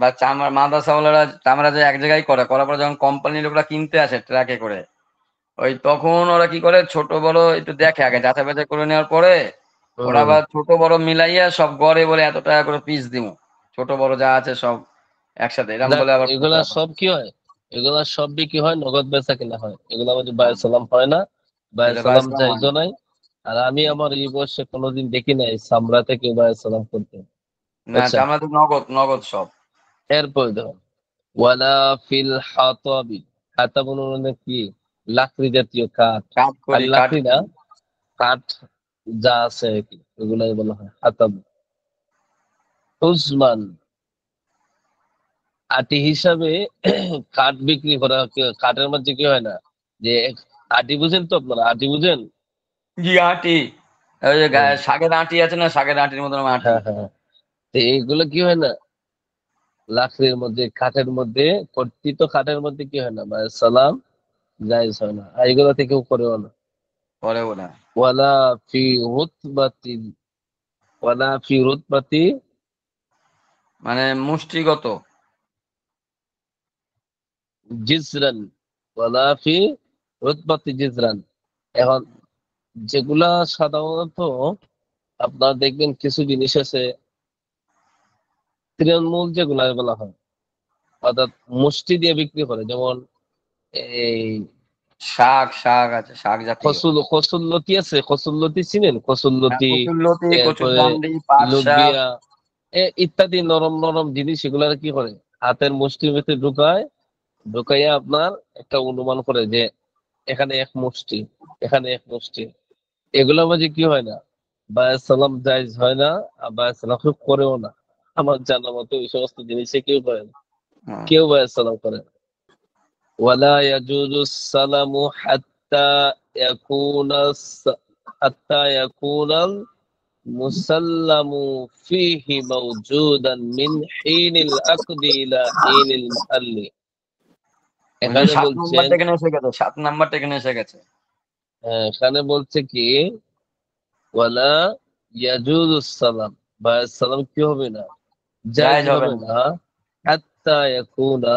B: বা চামড়া মাদ্রাসাওয়ালারা চামড়া যে এক জায়গায় করার পর যখন কোম্পানির লোকরা কিনতে আসে ট্রাকে করে, ওই তখন ওরা কি করে ছোট বড় একটু দেখে আগে যাচাই বাছাই করে নেওয়ার পরে ওরা
A: হম
B: আবার ছোট বড় মিলাইয়া সব গড়ে বলে এত টাকা করে পিস দিব, ছোট বড় যা আছে সব একসাথে এরকম
A: দেখ,
B: বলে আবার
A: এগুলা
B: প্রচার করে।
A: সব কি হয়, এগুলা সব বিক্রি হয় নগদ বেচা কিনা হয়, এগুলা মধ্যে বায়াস সালাম হয় না, বায়াস
B: এটা
A: সালাম
B: বাইসলাম হয়
A: জাইজও
B: না।
A: নাই। আর আমি আমার এই বয়সে কোনোদিন দেখি নাই সামরা থেকে বায়াস সালাম করতে।
B: না,
A: আচ্ছা,
B: চামড়া তো নগদ নগদ সব।
A: এরপর দেখো, ওয়ালা ফিল হাতাবি, হাতাব মানে কি, লাকড়ি জাতীয় কাঠ,
B: কাজ
A: আর
B: করি কাঠ
A: লাকড়ি না,
B: করি।
A: কাঠ যা আছে আর কি, এগুলাই বলা হয় হাতাব। উসমান, আটি হিসাবে কাঠ বিক্রি করা কাঠের মধ্যে কি হয় না, যে আটি বুঝেন তো আপনারা, আটি বুঝেন?
B: জি আটি। ওই যে
A: হুম,
B: শাকের আটি আছে না, শাকের আটির মতন আটি।
A: হ্যাঁ হ্যাঁ, তো এইগুলো কি হয় না, লাকড়ির মধ্যে কাঠের মধ্যে, কর্তৃত কাঠের মধ্যে কি হয় না বা সালাম জায়েজ হয় না, আর এগুলো থেকেও করেও না।
B: পরে ওরা
A: ওয়ালা ফি রুতবাতি, ওয়ালা ফি রুতবাতি
B: মানে মুষ্টিগত।
A: জিজরান, ওয়ালা ফি রুতবাতি জিজরান। এখন যেগুলা সাধারণত আপনার দেখবেন কিছু জিনিস আছে তৃণমূল যেগুলা বলা হয়, অর্থাৎ মুষ্টি দিয়ে বিক্রি করে, যেমন এই
B: শাক শাক আছে, শাক জাতীয়।
A: কসুল্লতি আছে, কসুল্লতি চিনেন? কসুল্লতি,
B: কচুরলতি,
A: এরপরে
B: কচুরদান্ডি, পাট শাক।
A: লোবিয়া, ইত্যাদি নরম নরম জিনিস, এগুলা কি করে হাতের মুষ্টির ভিতরে ঢুকাইয়া আপনার একটা অনুমান করে যে এখানে এক মুষ্টি, এখানে এক মুষ্টি। এগুলো মাঝে কি হয় না, বায়াসালাম জায়েজ হয় না, আর বায়াসালাম করেও না। আমার জানা মতো ওই সমস্ত জিনিসে কেউ করে না,
B: হুম।
A: কেউ বায়াসালাম করে না। ওয়ালা ইয়াজুজু সালামু হাত্তা ইয়াকুনাল মুসাল্লামু ফিহি মাওজুদান মিন হিনিল আকদি ইলা হিনিল মাহাল্লি।
B: ওই যে
A: এখানে
B: 7
A: বলছেন,
B: নাম্বারটা এখানে এসে গেছে, 7 নাম্বারটা এখানে এসে গেছে।
A: এখানে বলছে কি, ওয়ালা ইয়াজুজু সালাম, বায়াসালাম কি হবে না, জায়েজ
B: জায়েজ হবে
A: হবে
B: না।
A: না, হাত্তা ইয়াকুনা,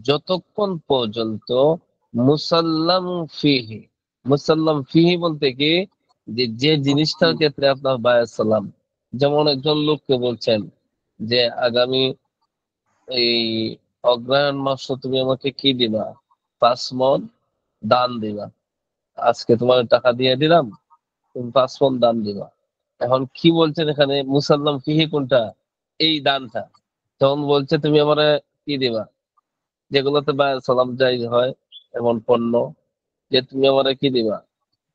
A: যতক্ষণ পর্যন্ত, মুসাল্লাম ফিহি, মুসাল্লাম ফিহি বলতে কি, যে যে জিনিসটার ক্ষেত্রে আপনার বায়াসালাম, যেমন একজন লোককে বলছেন যে আগামী এই অগ্রহায়ণ মাসে তুমি আমাকে কি দিবা, 5 মণ দান দিবা। আজকে তোমার টাকা দিয়ে দিলাম, তুমি 5 মণ দান দিবা। এখন কি বলছেন এখানে, মুসাল্লাম ফিহি কোনটা, এই দানটা। তখন বলছে তুমি আমারে কি দিবা, যেগুলোতে সালাম জায়েজ হয় এমন পণ্য, যে তুমি আমারে কি দিবা,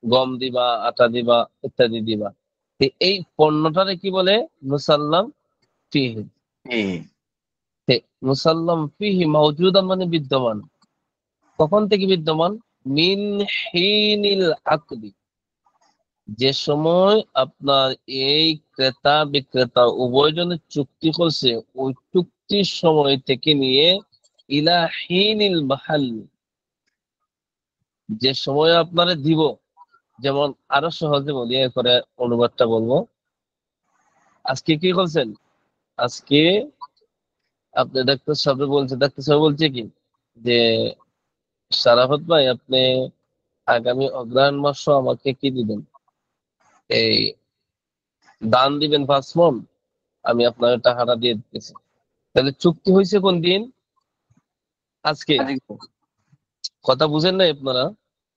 A: গম দিবা, আটা দিবা, ইত্যাদি দিবা। এই পণ্যটারে কি বলে, মুসাল্লাম ফিহি।
B: জি।
A: মুসাল্লাম ফিহি মাওজুদান মানে বিদ্যমান। কখন থেকে বিদ্যমান, মিন হিনিল আকদি, যে সময় আপনার এই ক্রেতা বিক্রেতা উভয়জনের চুক্তি করছে, ওই চুক্তির সময় থেকে নিয়ে ইলা হিনিল মাহাল, যে সময় আপনারা দিব। যেমন আরো সহজে বলি, করে অনুবাদটা বলবো। আজকে কি করছেন, আজকে আপনি ডাক্তার সাহেব বলছে, ডাক্তার সাহেব বলছে কি যে সারাফত ভাই, আপনি আগামী অগ্রহায়ণ মাসে আমাকে কি দিবেন, এই দান দিবেন 5 মণ, আমি আপনার টাকাটা দিয়ে দিতেছি। তাহলে চুক্তি হয়েছে কোন দিন, আজকে।
B: আজকে।
A: কথা বুঝেন নাই আপনারা,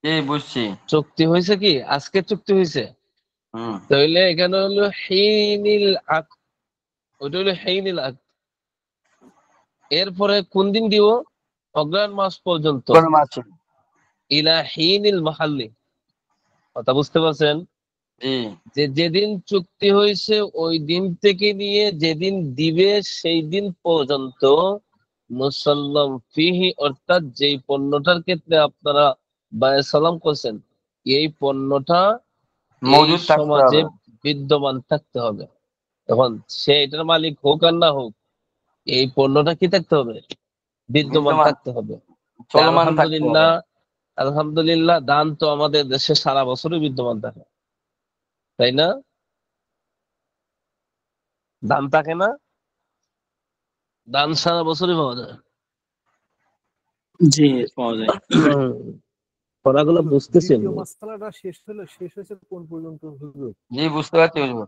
B: জি, বুঝছি।
A: চুক্তি হয়েছে কি আজকে, চুক্তি হয়েছে।
B: হুম।
A: তাহলে এখানে হলো হিনিল আক, ওইটা হলো হিনিল আক। এরপরে কোন দিন দিব, অগ্রহায়ণ মাস পর্যন্ত,
B: কোন মাছ?
A: ইলা হিনিল মাহাল্লি। কথা বুঝতে পারছেন,
B: জি।
A: যে যেদিন চুক্তি হয়েছে ওই দিন থেকে নিয়ে যেদিন দিবে সেই দিন পর্যন্ত, মুসাল্লাম ফিহি, অর্থাৎ যেই পণ্যটার ক্ষেত্রে আপনারা বায়াসালাম করছেন, এই পণ্যটা এই
B: মজুদ থাকতে
A: সমাজে
B: হবে।
A: বিদ্যমান থাকতে হবে। এখন সে এটার মালিক হোক আর না হোক, এই পণ্যটা কি থাকতে হবে, বিদ্যমান
B: বিদ্যমান,
A: থাকতে হবে।
B: চলমান থাকতে হবে।
A: আলহামদুলিল্লাহ, আলহামদুলিল্লাহ, দান তো আমাদের দেশে সারা বছরই বিদ্যমান থাকে, তাই না? দান থাকে না, দান সারা বছরই পাওয়া যায়।
E: জি, পাওয়া যায়।
A: পড়াগুলো বুঝতেছেন?
C: দ্বিতীয় মাসআলাটা শেষ হয়েছে কোন পর্যন্ত হুজুর?
B: জি, বুঝতে পারছি হুজুর।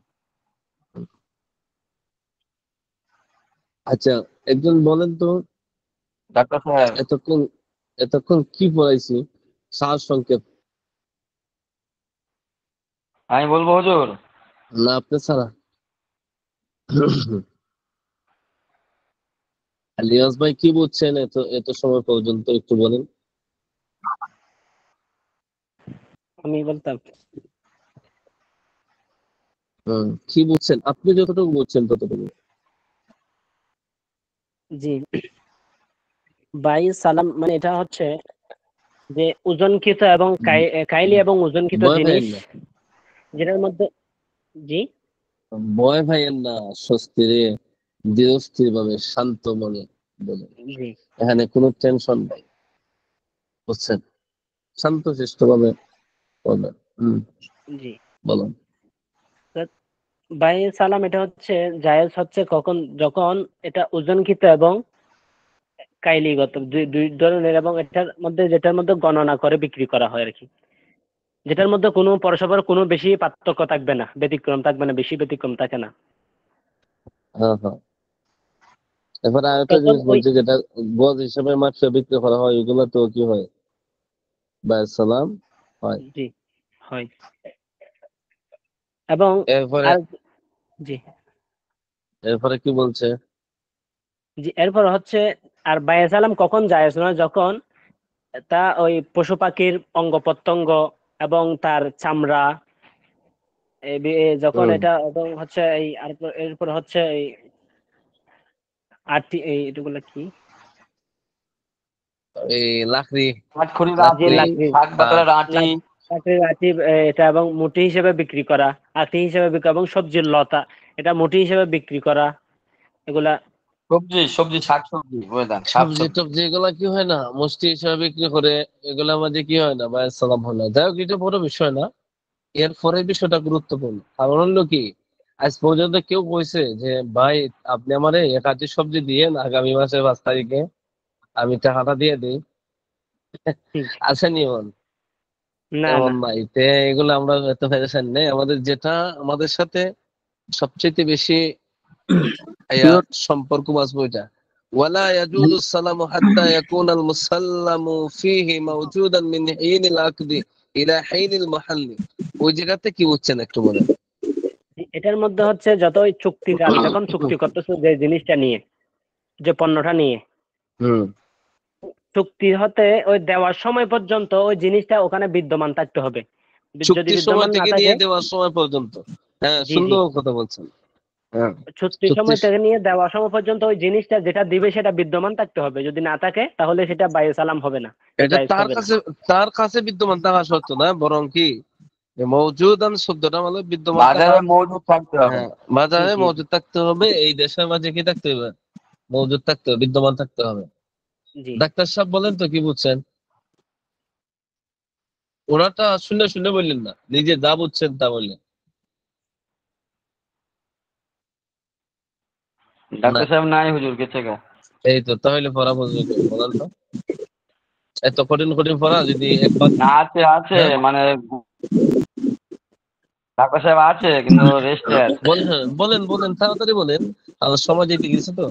A: আচ্ছা, একজন বলেন তো,
B: ডাক্তার সাহেব,
A: এতক্ষণ এতক্ষণ কি পড়াইছি, সার সংক্ষেপ।
B: আমি বলবো হুজুর।
A: না, আপনি ছাড়া। আলিয়াস ভাই কি বুঝছেন এত এত সময় পর্যন্ত, একটু বলেন।
D: আমি বলতাম,
A: কি বুঝছেন আপনি, যতটুকু বুঝছেন ততটুকু।
D: জি, বাই সালাম মানে এটা হচ্ছে যে ওজনকৃত এবং কাইলি এবং ওজনকৃত
A: ভয়
D: জিনিস,
A: পাইয়েন না,
D: যেটার মধ্যে, জি,
A: ভয় পাইয়েন না, স্বস্তিরে ধীরস্থির ভাবে শান্ত মনে বলেন।
D: জি,
A: এখানে কোনো টেনশন নাই, বুঝছেন, শান্ত শিষ্ট ভাবে বলেন।
D: জি।
A: বলুন।
D: বাই সালাম এটা হচ্ছে জায়েজ হচ্ছে কখন, যখন এটা ওজনকৃত এবং কাইলিগত দুই ধরনের, এবং যেটার মধ্যে গণনা করে বিক্রি করা হয় আর কি, যেটার মধ্যে কোনো পরস্পর কোনো বেশি পার্থক্য থাকবে না, ব্যতিক্রম থাকবে না, বেশি ব্যতিক্রম থাকে না।
A: হ্যাঁ, হ্যাঁ। এবার আরেকটা
D: তখন
A: জিনিস
D: ওই,
A: বলছি, যেটা গজ হিসেবে মাছ বিক্রি করা হয়, ওইগুলো তো কি হয়, বায়াস সালাম হয়।
D: জি হয়। এবং
A: এরপরে
D: আর জি
A: এরপরে কি বলছে?
D: জি এরপর হচ্ছে আর বায়ে সালাম কখন জায়েজ নয়, যখন তা ওই পশু পাখির অঙ্গ প্রত্যঙ্গ এবং তার চামড়া যখন
A: হুম,
D: এটা, এবং হচ্ছে এই এরপর হচ্ছে এই আটি, এই এগুলো কি
A: এই লাকড়ি
B: কাঠখড়ির
D: যে
B: আটি,
A: লাকড়ি
D: লাকড়ির
B: শাক
A: হ্যাঁ,
B: পাতার আটি,
D: লাকড়ির আটি, এটা এবং মুঠি হিসেবে বিক্রি করা, আটি হিসেবে বিক্রি, এবং সবজির লতা এটা মুঠি হিসেবে বিক্রি করা, এগুলা।
B: সবজি সবজি শাক সবজি ওয়েদার শাক
A: সবজি
B: সবজি।
A: টবজি এগুলা কি হয় না মুষ্টি হিসাবে বিক্রি করে, এগুলা মাঝে কি হয় না বায়াস সালাম হয় না। যাই হোক, এটা বড় বিষয় না। এরপরে বিষয়টা গুরুত্বপূর্ণ, কারণ হলো কি, আজ পর্যন্ত কেউ কইছে যে ভাই আপনি আমারে 1 আটি সবজি দিয়েন আগামী মাসের 5 তারিখে, আমি টাকাটা দিয়ে দিই? আছে নিয়ম?
D: না
A: এমন
D: না
A: নাই তে, এগুলো আমরা এত পেরেশান নেই। আমাদের যেটা আমাদের সাথে সবচেয়ে বেশি ইয়া
E: হুজুর,
A: সম্পর্ক বাঁচবো এটা, ওয়ালা ইয়াজুজু সালামু হাত্তা ইয়াকুনাল মুসাল্লামু ফিহি মাওজুদান মিন হিনিল আকদি ইলা হিনিল মাহাল্লি। ওই জায়গাতে কি বুঝছেন একটু বলেন?
D: এটার মধ্যে হচ্ছে যত ওই চুক্তি, আমি যখন চুক্তি করতেছি যে জিনিসটা নিয়ে, যে পণ্যটা নিয়ে,
A: হুম।
D: চুক্তি হতে ওই দেওয়ার সময় পর্যন্ত ওই জিনিসটা ওখানে বিদ্যমান থাকতে হবে। যদি
A: চুক্তির সময়
D: বিদ্যমান না
A: থেকে
D: থাকে,
A: নিয়ে দেওয়ার সময় পর্যন্ত। হ্যাঁ,
D: জি জি,
A: সুন্দর কথা বলছেন। হ্যাঁ,
D: চুক্তির
A: চুক্তি
D: সময় থেকে নিয়ে দেওয়ার সময় পর্যন্ত ওই জিনিসটা যেটা দিবে সেটা বিদ্যমান থাকতে হবে। যদি না থাকে তাহলে সেটা বায়ু সালাম হবে না,
A: এটা
D: জায়েজ
A: তার
D: হবে না।
A: কাছে, তার কাছে বিদ্যমান থাকা সত্য না, বরং কি মৌজুদান শব্দটা মানে বিদ্যমান থাকা।
B: বাজারে মজুদ থাকতে হবে।
A: হ্যাঁ, বাজারে
D: জি
A: মজুদ থাকতে হবে, এই দেশের মাঝে কি থাকতে হবে, মজুদ থাকতে হবে, বিদ্যমান থাকতে হবে।
D: জি।
A: ডাক্তার সাহেব বলেন তো কি বুঝছেন? ওনারটা শুনে শুনে বললেন না, নিজে যা বুঝছেন তা বললেন। না,
B: ডাক্তার সাহেব নাই হুজুর, গেছে গা।
A: এই তো তাহলে পড়া বুঝবে কেউ? বলেন তো, এত কঠিন কঠিন পড়া যদি একবার।
B: না, আছে আছে
A: হ্যাঁ,
B: মানে ডাক্তার সাহেব আছে কিন্তু রেস্টে আছে।
A: বলেন বলেন বলেন, তাড়াতাড়ি বলেন, আমার সময় যেতে গেছে তো।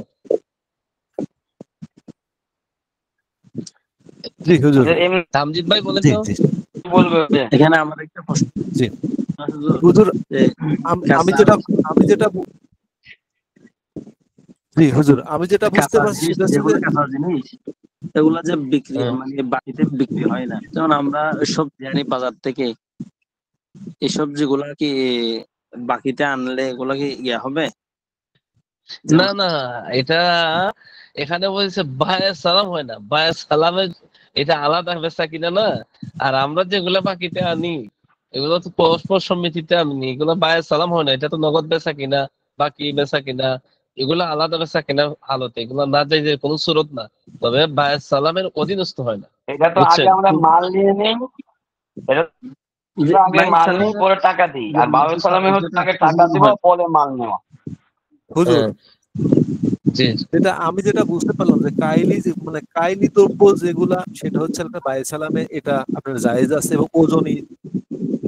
C: জি হুজুর।
B: যে এমনি
A: তামজিদ ভাই বলেন
C: জি
A: তো।
C: জি
B: বলবে যে
E: এখানে আমার একটা প্রশ্ন
C: জি
E: হুজুর,
C: হুজুর,
E: যে
C: আমি
E: কাঁচা
C: যেটা আমি যেটা জি হুজুর, আমি যেটা বুঝতে
E: কাঁচা
C: পারছি
E: জিনিস,
C: সেটা হচ্ছে যে
E: যেগুলো কাঁচা জিনিস এগুলা যে বিক্রি
A: হ্যাঁ।
E: মানে বাড়িতে বিক্রি হয় না, যেমন আমরা সবজি আনি বাজার থেকে, এই সবজিগুলা কি বাকিতে আনলে এগুলা কি ইয়া হবে?
A: না
E: যেমন
A: না, এটা এখানে বলছে বায়ে সালাম হয় না, বায়ে সালামের এটা আলাদা বেচা কিনা না। আর আমরা যেগুলো বাকিতে আনি এগুলো তো পরস্পর সম্মতিতে আনি, এগুলো বায়ে সালাম হয় না। এটা তো নগদ বেচা কিনা, বাকি বেচা কিনা, এগুলো আলাদা বেচা কিনা হালতে, এগুলো না যাই যে কোনো সুরত না। তবে বায়ে সালামের অধীনস্থ হয় না,
B: এটা তো আগে
A: বুঝছেন?
B: আমরা মাল নিয়ে নিই, এটা
E: যে
B: তো আগে
E: বাইক
B: মাল নিই
E: চালানো,
B: পরে টাকা দিই,
E: যে
B: আর বাবু সালামে হচ্ছে
E: যেটা
B: আগে টাকা দিব
E: হয়
B: পরে মাল নেওয়া।
C: হুজুর,
A: হ্যাঁ, জি
C: যেটা আমি যেটা বুঝতে পারলাম যে কাইলি মানে কাইলি দ্রব্য যেগুলা সেটা হচ্ছে আপনার বায়ে সালামে এটা আপনার জায়েজ আছে, এবং
A: হ্যাঁ হ্যাঁ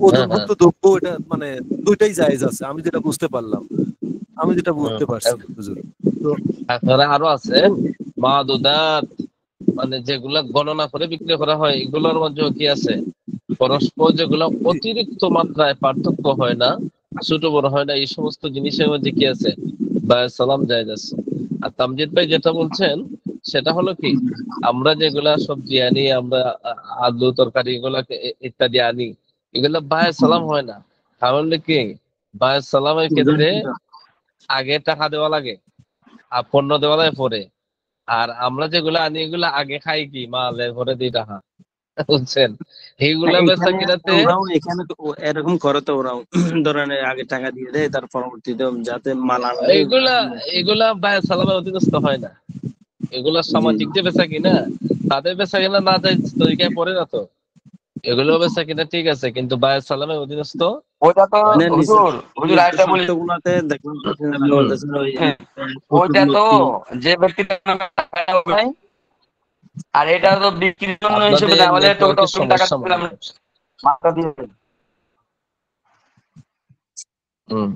C: ওজনযুক্ত দ্রব্য এটা মানে দুইটাই জায়েজ আছে, আমি যেটা বুঝতে পারলাম, আমি যেটা বুঝতে পারছি
A: হ্যাঁ।
C: হুজুর। তো
A: তারপরে আরো আছে মাদুদাত, মানে যেগুলা গণনা করে বিক্রি করা হয়, এগুলোর মধ্যে কি আছে, পরস্পর যেগুলো
C: জি
A: অতিরিক্ত মাত্রায় পার্থক্য হয় না, ছোট বড় হয় না, এই সমস্ত জিনিসের মধ্যে কি আছে, বায়ে সালাম জায়েজ আছে। আর তামজিদ ভাই যেটা বলছেন সেটা হলো কি, আমরা যেগুলা সবজি আনি, আমরা আলু তরকারি এগুলা ইত্যাদি আনি, এগুলা বায়ে সালাম হয় না। কারণ কি, বায়ে সালামের ক্ষেত্রে আগে টাকা দেওয়া লাগে আর পণ্য দেওয়া লাগে পরে। আর আমরা যেগুলো আনি এগুলো আগে খাই কি মালের পরে 2 টাকা, বুঝছেন? এইগুলা বেচা
E: এখানে
A: কিনাতে
E: ওরাও এখানে তো এরকম করে তো ওরাও ধরেন আগে টাকা দিয়ে দেয়, তার পরবর্তীতে যাতে মাল আনলে
A: এগুলা এগুলা বায়ে সালামের অধীনস্থ হয় না। এগুলা
E: জি
A: সামাজিক যে বেচা কিনা, তাদের বেচা কিনা না যায় তরিকায় পড়ে না তো। এগুলো বেচা কিনা ঠিক আছে, কিন্তু বায়ে সালামের অধীনস্থ
B: ওইটা তো
A: হয়
E: মানে
A: না।
E: নিজের
B: হুজুর হুজুর
E: নিজস্ব
B: আরেকটা বলি,
E: স্বার্থ গুলাতে দেখবেন আপনি বলতেছেন ওই
B: হ্যাঁ,
E: কচুর
B: ওইটা তো
E: লতি।
B: যে ব্যক্তি আর এটা তো বিক্রির জন্য হিসেবে
A: আপনাদের
B: না হলে তো
A: নেটওয়ার্কের
B: তুমি টাকা
A: সমস্যা
B: দিলে
A: মনে
B: আমরা
A: হচ্ছে।
B: মাত্রা দিয়ে দেব।
A: হম।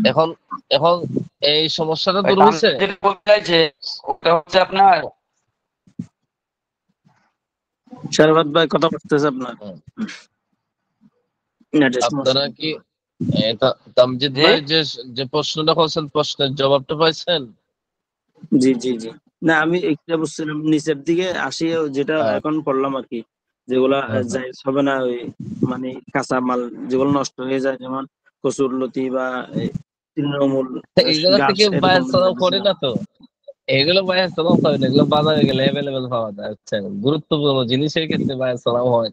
A: এখন এখন এই সমস্যাটা
B: ওই
A: দূর
B: তাম
A: হয়েছে।
B: যেটা বলতে চাইছে ওটা হচ্ছে আপনার
E: শারবাত ভাই কথা বলতেছে আপনার
A: হুম।
E: নেটের সমস্যা।
A: আপনারা কি তামজিদ
B: জি
A: ভাই যে যে প্রশ্নটা করছেন, প্রশ্নের জবাবটা পাইছেন?
E: জি জি জি। না আমি একটা বুঝছিলাম নিচের দিকে আসি, যেটা
A: হ্যাঁ,
E: এখন পড়লাম আর কি, যেগুলা
A: হ্যাঁ, হ্যাঁ।
E: জায়েজ হবে না, ওই মানে কাঁচা মাল যেগুলো নষ্ট হয়ে যায়, যেমন কসুর লতি বা তৃণমূল
A: এগুলো
E: গাছ
A: থেকে
E: এরকম
A: বায়ার সালাম করে
E: দেখছিলাম।
A: না তো, এগুলো বায়ার সালাম করে না, এগুলো বাজারে গেলে অ্যাভেলেবেল পাওয়া যায়, বুঝছেন? গুরুত্বপূর্ণ জিনিসের ক্ষেত্রে বায়ার সালাম হয়।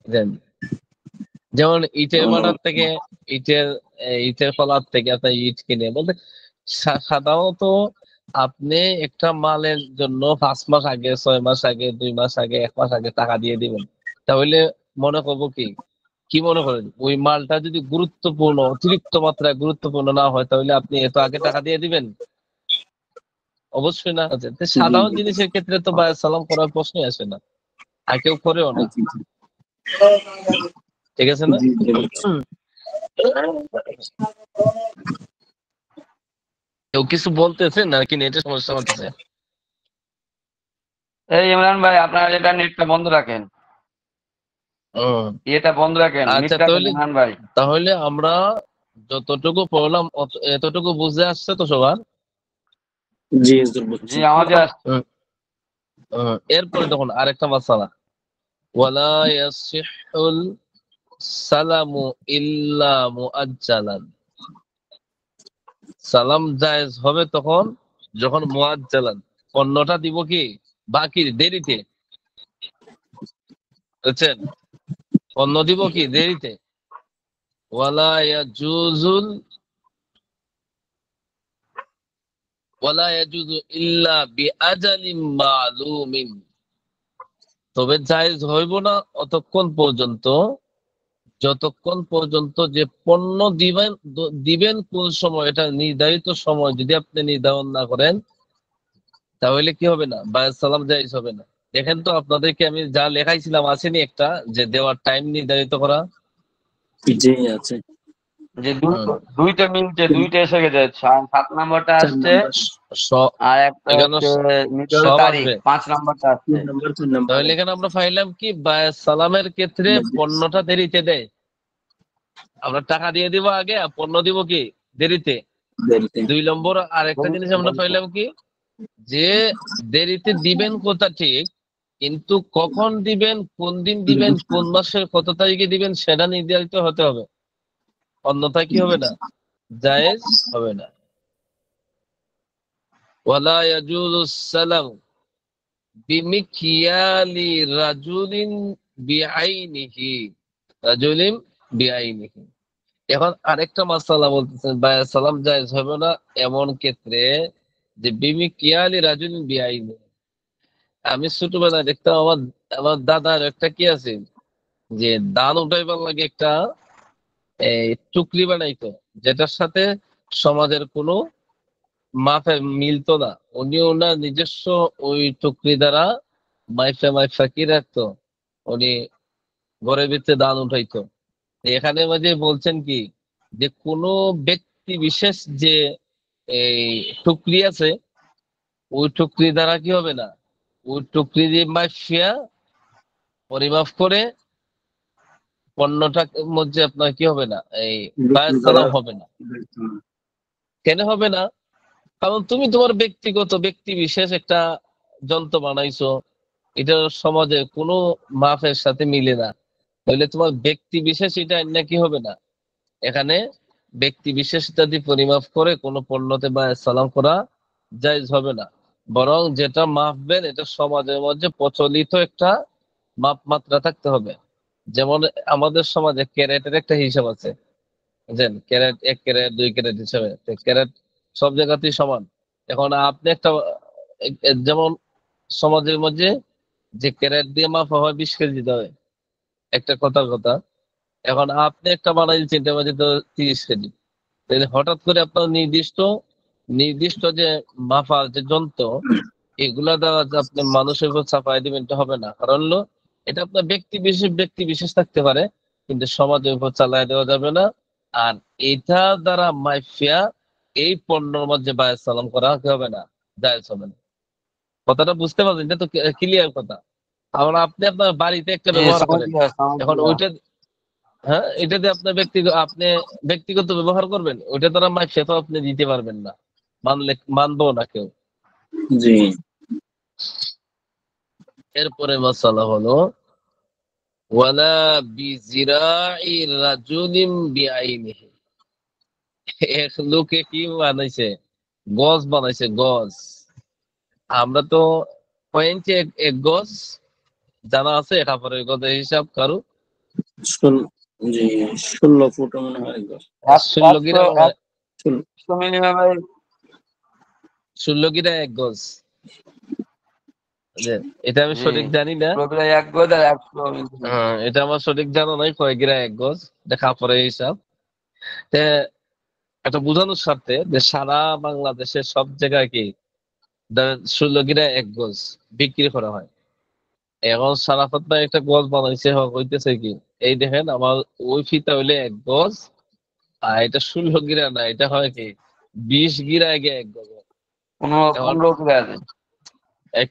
A: বুঝলেন? যেমন ইটের
E: ও,
A: ভাটার থেকে, ইটের ইটের ফলার থেকে আপনার ইট কিনে বলতে সাধারণত আপনি একটা মালের জন্য 5 মাস আগে, 6 মাস আগে, 2 মাস আগে, 1 মাস আগে টাকা দিয়ে দিবেন। তাহলে মনে করবো কি, কি মনে করেন ওই মালটা যদি গুরুত্বপূর্ণ, অতিরিক্ত মাত্রায় গুরুত্বপূর্ণ না হয়, তাহলে আপনি এত আগে টাকা দিয়ে দিবেন? অবশ্যই না। তো
E: জি
A: সাধারণ
E: জি
A: জিনিসের ক্ষেত্রে তো বায়ার সালাম করার প্রশ্নই আসে না, আর কেউ করেও না।
E: জি
A: ঠিক আছে না?
E: জি জি জি।
A: কেউ কিছু বলতেছে নাকি নেটের সমস্যা হচ্ছে?
B: এই ইমরান ভাই, আপনার এটা নেটটা বন্ধ রাখেন,
A: হুম।
B: এটা বন্ধ রাখেন,
A: আচ্ছা,
B: নেট রাখেন
A: তাহলে
B: ইমরান ভাই।
A: তাহলে আমরা যতটুকু পড়লাম এতটুকু বুঝে আসছে তো সবার?
E: জি হুজুর
B: জি
E: বুঝছি।
B: আমাদের আসছে।
A: হুম, হুম। এরপরে দেখুন আরেকটা মাসালা, ওয়ালা ইয়াসিহুল সালামু ইল্লা মুআজ্জালান। সালাম জায়েজ হবে তখন যখন মুআজ্জালান, পণ্যটা দিব কি বাকি দেরিতে, বুঝছেন? পণ্য দিব কি দেরিতে। ওয়ালা ইয়াজুজুল ওয়ালা ইয়াজুজু ইল্লা বিআজালিম মালুমিন। তবে জায়েজ হইব না যতক্ষণ পর্যন্ত যে পণ্য দিবেন কোন সময়, এটা নির্ধারিত সময় যদি আপনি নির্ধারণ না করেন, তাহলে কি হবে না, বায়াত সালাম জায়েজ হবে না। দেখেন তো আপনাদেরকে আমি যা লেখাইছিলাম আসেনি একটা, যে দেওয়ার টাইম নির্ধারিত করা?
E: জি আছে।
B: যে
A: হুম।
B: দুইটা মিনিটে দুইটা এসে গেছে, 7 নাম্বারটা
E: 4
B: আসছে,
E: নাম্বার,
B: আর একটা
A: এখানে
B: হচ্ছে মিডল
A: সব
B: তারিখ,
A: আসবে।
B: 5 নাম্বারটা আসছে।
E: 3 নাম্বার 4 নাম্বার
A: তাহলে এখানে আমরা পাইলাম কি, বায়াত সালামের ক্ষেত্রে পণ্যটা দেরিতে দেয়, আমরা টাকা দিয়ে দিব আগে আর পণ্য দিব কি দেরিতে।
E: দেরিতে।
A: 2 নম্বর আরেকটা জিনিস আমরা পাইলাম কি, যে দেরিতে দিবেন কথা ঠিক, কিন্তু কখন দিবেন, কোন দিন দিবেন, কোন মাসের কত তারিখে দিবেন সেটা নির্ধারিত হতে হবে, অন্যথায় কি হবে না, জায়েজ হবে না। ওয়ালা ইয়াজুজু সালাম বিমিকিয়ালি রাজুলিন বিআইনিহি, রাজুলিন বিআইনিহি। এখন আরেকটা মাসালা বলতেছেন, বায়া সালাম জায়েজ হবে না এমন ক্ষেত্রে যে বিমিকিয়ালি রাজুলিন বিআইনিহি। আমি ছোটবেলায় দেখতাম আমার আমার দাদার একটা কি আছে, যে ধান উঠাইবার লাগে একটা এই টুকরি বানাইতো, যেটার সাথে সমাজের কোনো মাপে মিলতো না। উনি ওনার নিজস্ব ওই টুকরি দ্বারা মাইফা মাইফা কি রাখতো, উনি ঘরের ভিতরে ধান উঠাইতো। এখানে মাঝে বলছেন কি, যে কোনো ব্যক্তি বিশেষ যে এই টুকরি আছে, ওই টুকরি দ্বারা কি হবে না, ওই টুকরি দিয়ে মাইফিয়া পরিমাপ করে পণ্যটার মধ্যে আপনার কি হবে না, এই বায়াত
E: বিক্রি করা
A: সালাম হবে না।
E: ব্যর্থ না।
A: কেন হবে না? কারণ তুমি তোমার ব্যক্তিগত ব্যক্তি বিশেষ একটা যন্ত্র বানাইছো, এটা সমাজে কোনো মাপের সাথে মিলে না, তাহলে তোমার ব্যক্তি বিশেষ এটা নাকি হবে না। এখানে ব্যক্তি বিশেষ ইত্যাদি পরিমাপ করে কোনো পণ্যতে বায়াত সালাম করা জায়েজ হবে না। বরং যেটা মাপবেন এটা সমাজের মধ্যে প্রচলিত একটা মাপ মাত্রা থাকতে হবে। যেমন আমাদের সমাজে ক্যারেটের একটা হিসাব আছে, বুঝলেন? ক্যারেট 1 ক্যারেট 2 ক্যারেট হিসাবে, তো ক্যারেট সব জায়গাতেই সমান। এখন আপনি একটা যেমন সমাজের মধ্যে যে ক্যারেট দিয়ে মাপা হয় 20 কেজি দেবে, একটা কথার কথা। এখন আপনি একটা বানাই দিচ্ছেন এটার মধ্যে তো 30 কেজি, তাহলে হঠাৎ করে আপনার নির্দিষ্ট নির্দিষ্ট যে মাপার যে যন্ত্র, এগুলা দ্বারা যে আপনি মানুষের উপর চাপাই দিবেন, এটা হবে না। কারণ হলো এটা আপনার ব্যক্তি বিশেষ থাকতে পারে, কিন্তু সমাজের উপর চালাই দেওয়া যাবে না। আর এটা দ্বারা মাইফিয়া এই পণ্যের মধ্যে বায়াত সালাম করা কি হবে না, জায়েজ হবে না। কথাটা বুঝতে পারছেন? এটা তো ক্লিয়ার কথা। আমরা আপনি আপনার বাড়িতে একটা
B: জি
A: ব্যবহার
B: সময়
A: করেন,
B: দিয়া সময়
A: এখন
B: দিয়া।
A: ওইটা হ্যাঁ এটাতে আপনার আপনি ব্যক্তিগত ব্যবহার করবেন, ওইটা দ্বারা মাইফে তো আপনি দিতে পারবেন না, মানবো না কেউ।
E: জি
A: এরপরে মশালা হলো ওয়ালা বিজিরাই রাজুলিম বিআইনিহি। এক লোকে কি বানাইছে, গজ বানাইছে, গজ। আমরা তো কয় ইঞ্চি এক গজ জানা আছে? কাপড়ের গজের হিসাব কারু?
E: ষোল- জি 16 ফুট মনে হয় গো।
A: 16 গিরা,
B: 100 মিনিমাম
A: 16 গিরা এক গজ। যে এটা আমি
B: জি
A: সঠিক জানি না।
B: পুরোপুরি 1 গজ আর 100 মিলি।
A: হ্যাঁ, এটা আমার সঠিক জানা নাই কয় গিরা এক গজ, এটা কাপড়ের হিসাব। তে এটা বোঝানোর স্বার্থে যে সারা বাংলাদেশের সব জায়গায় কি 16 গিরা এক গজ বিক্রি করা হয়। এখন সারাফাত একটা গজ বানাইছে, হইতেছে কি এই দেখেন আমার ওই ফিতা হইলে এক গজ, আর এটা 16 গিরা না, এটা হয় কি 20 গিরা আগে এক গজ। এখন
B: 15 করে আছে।
A: এক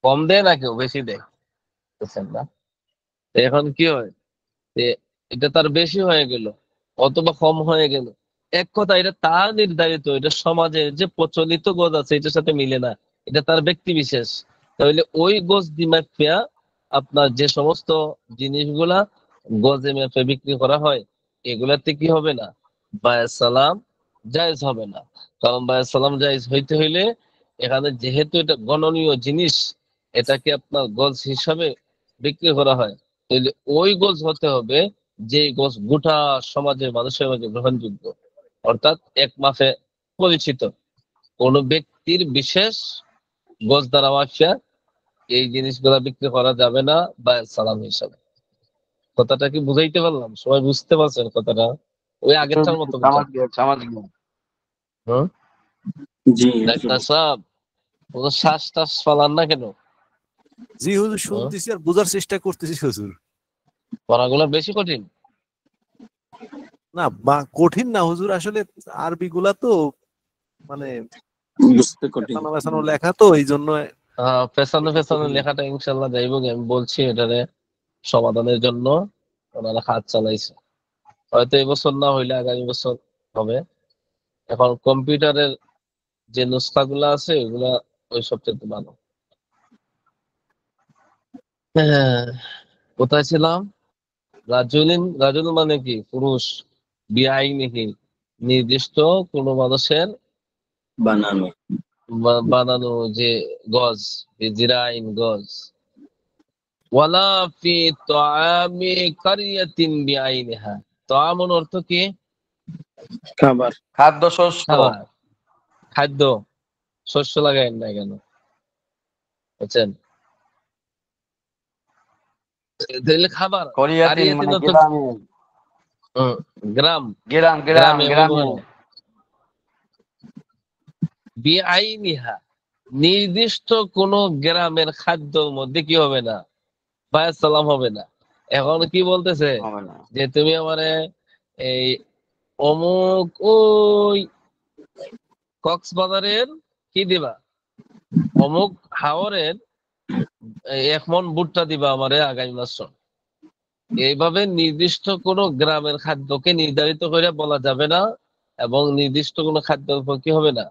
A: কম দেয় না কেউ, বেশি দেয়, বুঝছেন না? তো এখন কি হয় যে এটা তার বেশি হয়ে গেল অথবা কম হয়ে গেল, এক কথা এটা তার নির্ধারিত, এটা সমাজের যে প্রচলিত গজ আছে এটার সাথে মিলে না, এটা তার ব্যক্তি বিশেষ। তাহলে ওই গজ দিমাফিয়া আপনার যে সমস্ত জিনিসগুলা গজে মেপে বিক্রি করা হয় এগুলাতে কি হবে না, বায় সালাম জায়েজ হবে না। কারণ বায় সালাম জায়েজ হইতে হইলে এখানে যেহেতু এটা গণনীয় জিনিস, এটাকে আপনার গজ হিসাবে বিক্রি করা হয়, তাহলে ওই গজ হতে হবে যে গজ গোটা সমাজের মানুষের মাঝে গ্রহণযোগ্য, অর্থাৎ এক মাসে পরিচিত। কোন ব্যক্তির বিশেষ গজ দ্বারা মাফিয়া এই জিনিসগুলা বিক্রি করা যাবে না বা সালাম হিসাবে। কথাটা কি বুঝাইতে পারলাম? সবাই বুঝতে পারছেন কথাটা? ওই আগেরটার মতো বুঝান।
B: সামাজিক
A: হম,
E: জি
A: ডাক্তার সাহেব কোনো শ্বাস টাস ফালান না কেন?
C: জি হুজুর
A: হ্যাঁ?
C: শুনতেছি আর বোঝার চেষ্টা করতেছি হুজুর।
A: পড়াগুলো বেশি কঠিন।
C: না কঠিন না হুজুর, আসলে আরবি গুলা তো মানে
E: বুঝতে কঠিন।
C: পেছানো পেছানো লেখা তো এই জন্য।
A: পেছনে
C: একটু
A: পেছনে
C: কঠিন।
A: লেখাটা ইনশাল্লাহ যাইব, আমি বলছি এটারে সমাধানের জন্য ওনারা হাত চালাইছে। হয়তো এবছর না হইলে আগামী বছর হবে। এখন কম্পিউটারের যে নুসখা গুলা আছে এগুলা ওই সবচেয়ে ভালো। হ্যাঁ, কোথায় ছিলাম? রাজুল মানে কি পুরুষ, বিআইনিহি নির্দিষ্ট কোন মানুষের
E: বানানো।
A: বানানো যে গজ, জিরাইন গজ। ওয়ালা ফি তাআমি কারিয়াতিন বিআইনিহা। তাআমুন অর্থ কি?
E: খাবার।
B: খাদ্য শস্য।
A: খাবার, খাদ্য। শস্য লাগাইন না কেন, বুঝছেন? তাহলে খাবার।
B: করিয়াতিন
A: কারিয়াতিন
B: মানে
A: অর্থ
B: গ্রামে।
A: হুম, গ্রাম,
B: গ্রাম গ্রাম
A: গ্রামে
B: গ্রামে। বিআইনিহা নির্দিষ্ট কোন গ্রামের খাদ্যর মধ্যে কি হবে না, বায়াত সালাম হবে না। এখন কি বলতেছে হবে না।
A: যে তুমি আমারে এই অমুক ওই কক্সবাজারের কি দিবা, অমুক হাওরের 1 মণ ভুট্টা দিবা আমারে আগামী মাস। এইভাবে নির্দিষ্ট কোন গ্রামের খাদ্যকে নির্ধারিত করে বলা যাবে না, এবং নির্দিষ্ট কোন খাদ্যের উপর কি হবে না,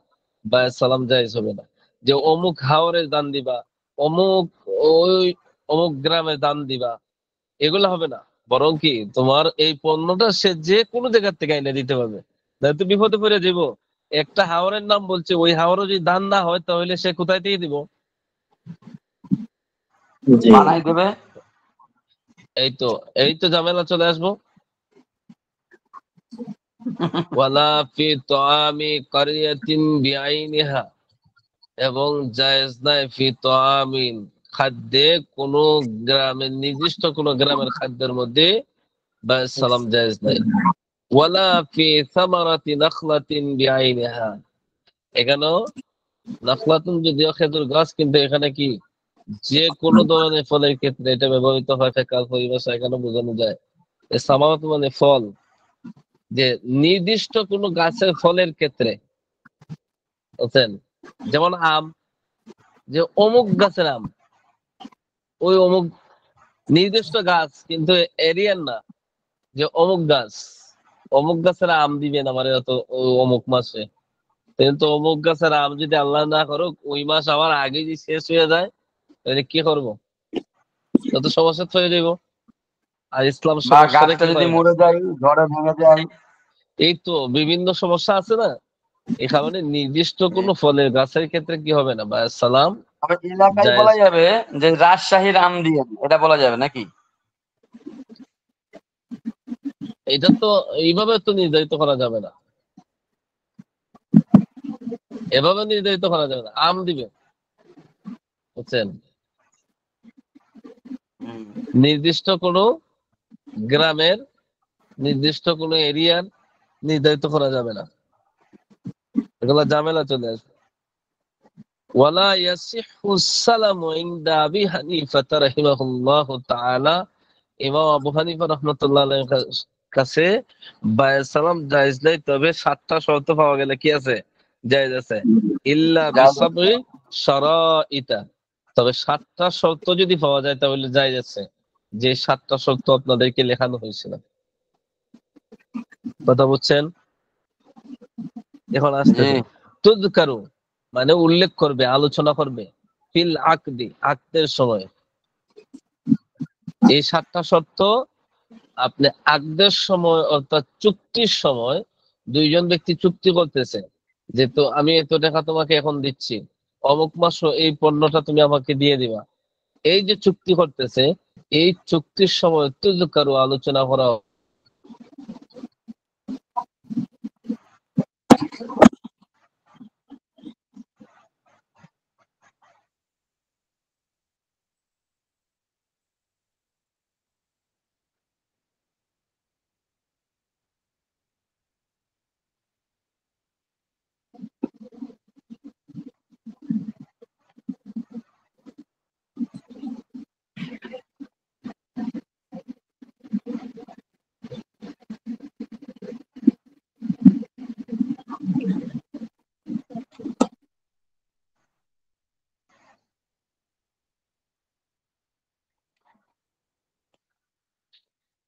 A: বায়াত সালাম জায়েজ হবে না। যে অমুক হাওরের দান দিবা, অমুক ওই অমুক গ্রামের দান দিবা, এগুলো হবে না। বরং কি তোমার এই পণ্যটা সে যে কোনো জায়গার থেকে এনে দিতে পারবে, নয়তো বিপদে পড়ে যাব। একটা হাওরের নাম বলছে, ওই হাওরে যদি দান না হয় তাহলে সে কোথায় থেকে দিব?
E: জি
B: বানাই দেবে।
A: এই তো ঝামেলা চলে আসবো। ওয়ালা ফি তাআমি কারিয়াতিন বিআইনিহা, এবং জায়েজ নাই ফি তাআমিন খাদ্যে, কোন গ্রামের নির্দিষ্ট কোন গ্রামের খাদ্যের মধ্যে বায়াত সালাম জায়েজ নাই। ওয়ালা ফি সামারাতি নাখলাতিন বিআইনিহা, এখানেও নাখলাতুন যদিও খেজুর গাছ, কিন্তু এখানে কি যে কোনো ধরনের ফলের ক্ষেত্রে এটা ব্যবহৃত হয় ফিকহাল পরিভাষা, এখানে বোঝানো যায় এই সামারাত মানে ফল, যে নির্দিষ্ট কোনো গাছের ফলের ক্ষেত্রে, বুঝছেন? যেমন আম, যে অমুক গাছের আম, ওই অমুক নির্দিষ্ট গাছ, কিন্তু এরিয়ার না, যে অমুক গাছের আম দিবেন আমার অমুক মাসে। কিন্তু অমুক গাছের আম যদি আল্লাহ না করুক ওই মাস আমার আগে যদি শেষ হয়ে যায়, তাহলে কি করবো? তত সমস্যা তৈরি হইব। আর ইসলাম
B: বা
A: সমস্যাটা
B: গাছটা
A: কি
B: যদি
A: করে না?
B: মরে যায়, ঝড়ে ভেঙে যায়।
A: এই তো বিভিন্ন সমস্যা আছে না, এই কারণে নির্দিষ্ট কোনো ফলের গাছের ক্ষেত্রে কি হবে না বা সালাম
B: তবে এলাকায়
A: জায়েজ।
B: বলা যাবে যে রাজশাহীর আম দিয়ে, এটা বলা যাবে নাকি?
A: এটা তো এইভাবে তো নির্ধারিত করা যাবে না, এভাবে নির্ধারিত করা যাবে না। আম দিবে, বুঝছেন?
B: হুম।
A: নির্দিষ্ট কোনো গ্রামের, নির্দিষ্ট কোনো এরিয়ার নির্ধারিত করা যাবে না, এগুলো ঝামেলা চলে আসবে। ওয়ালা ইয়াসিহু সালামু ইনদা আবি হানিফা রাহিমাহুল্লাহু তাআলা, ইমাম আবু হানিফা রাহমাতুল্লাহ আলাইহির কাছে বায়ে সালাম জায়েজ নাই, তবে 7টা শর্ত পাওয়া গেলে কি আছে? জায়েজ আছে। ইল্লা বিসাবরি শারাইতা, তবে 7টা শর্ত যদি পাওয়া যায় তাহলে জায়েজ আছে, যে 7টা শর্ত আপনাদেরকে লেখানো হয়েছিল। কথা বুঝছেন? এখন
B: জি।
A: আসতেছে তুযকারু, মানে উল্লেখ করবে, আলোচনা করবে, ফিল আকদি, আকদের সময়। এই 7টা শর্ত আপনি আকদের সময় অর্থাৎ চুক্তির সময়, দুইজন ব্যক্তি চুক্তি করতেছে যে তো আমি এত টাকা তোমাকে এখন দিচ্ছি, অমুক মাস এই পণ্যটা তুমি আমাকে দিয়ে দিবা, এই যে চুক্তি করতেছে, এই চুক্তির সময় তুযকারু, আলোচনা করা।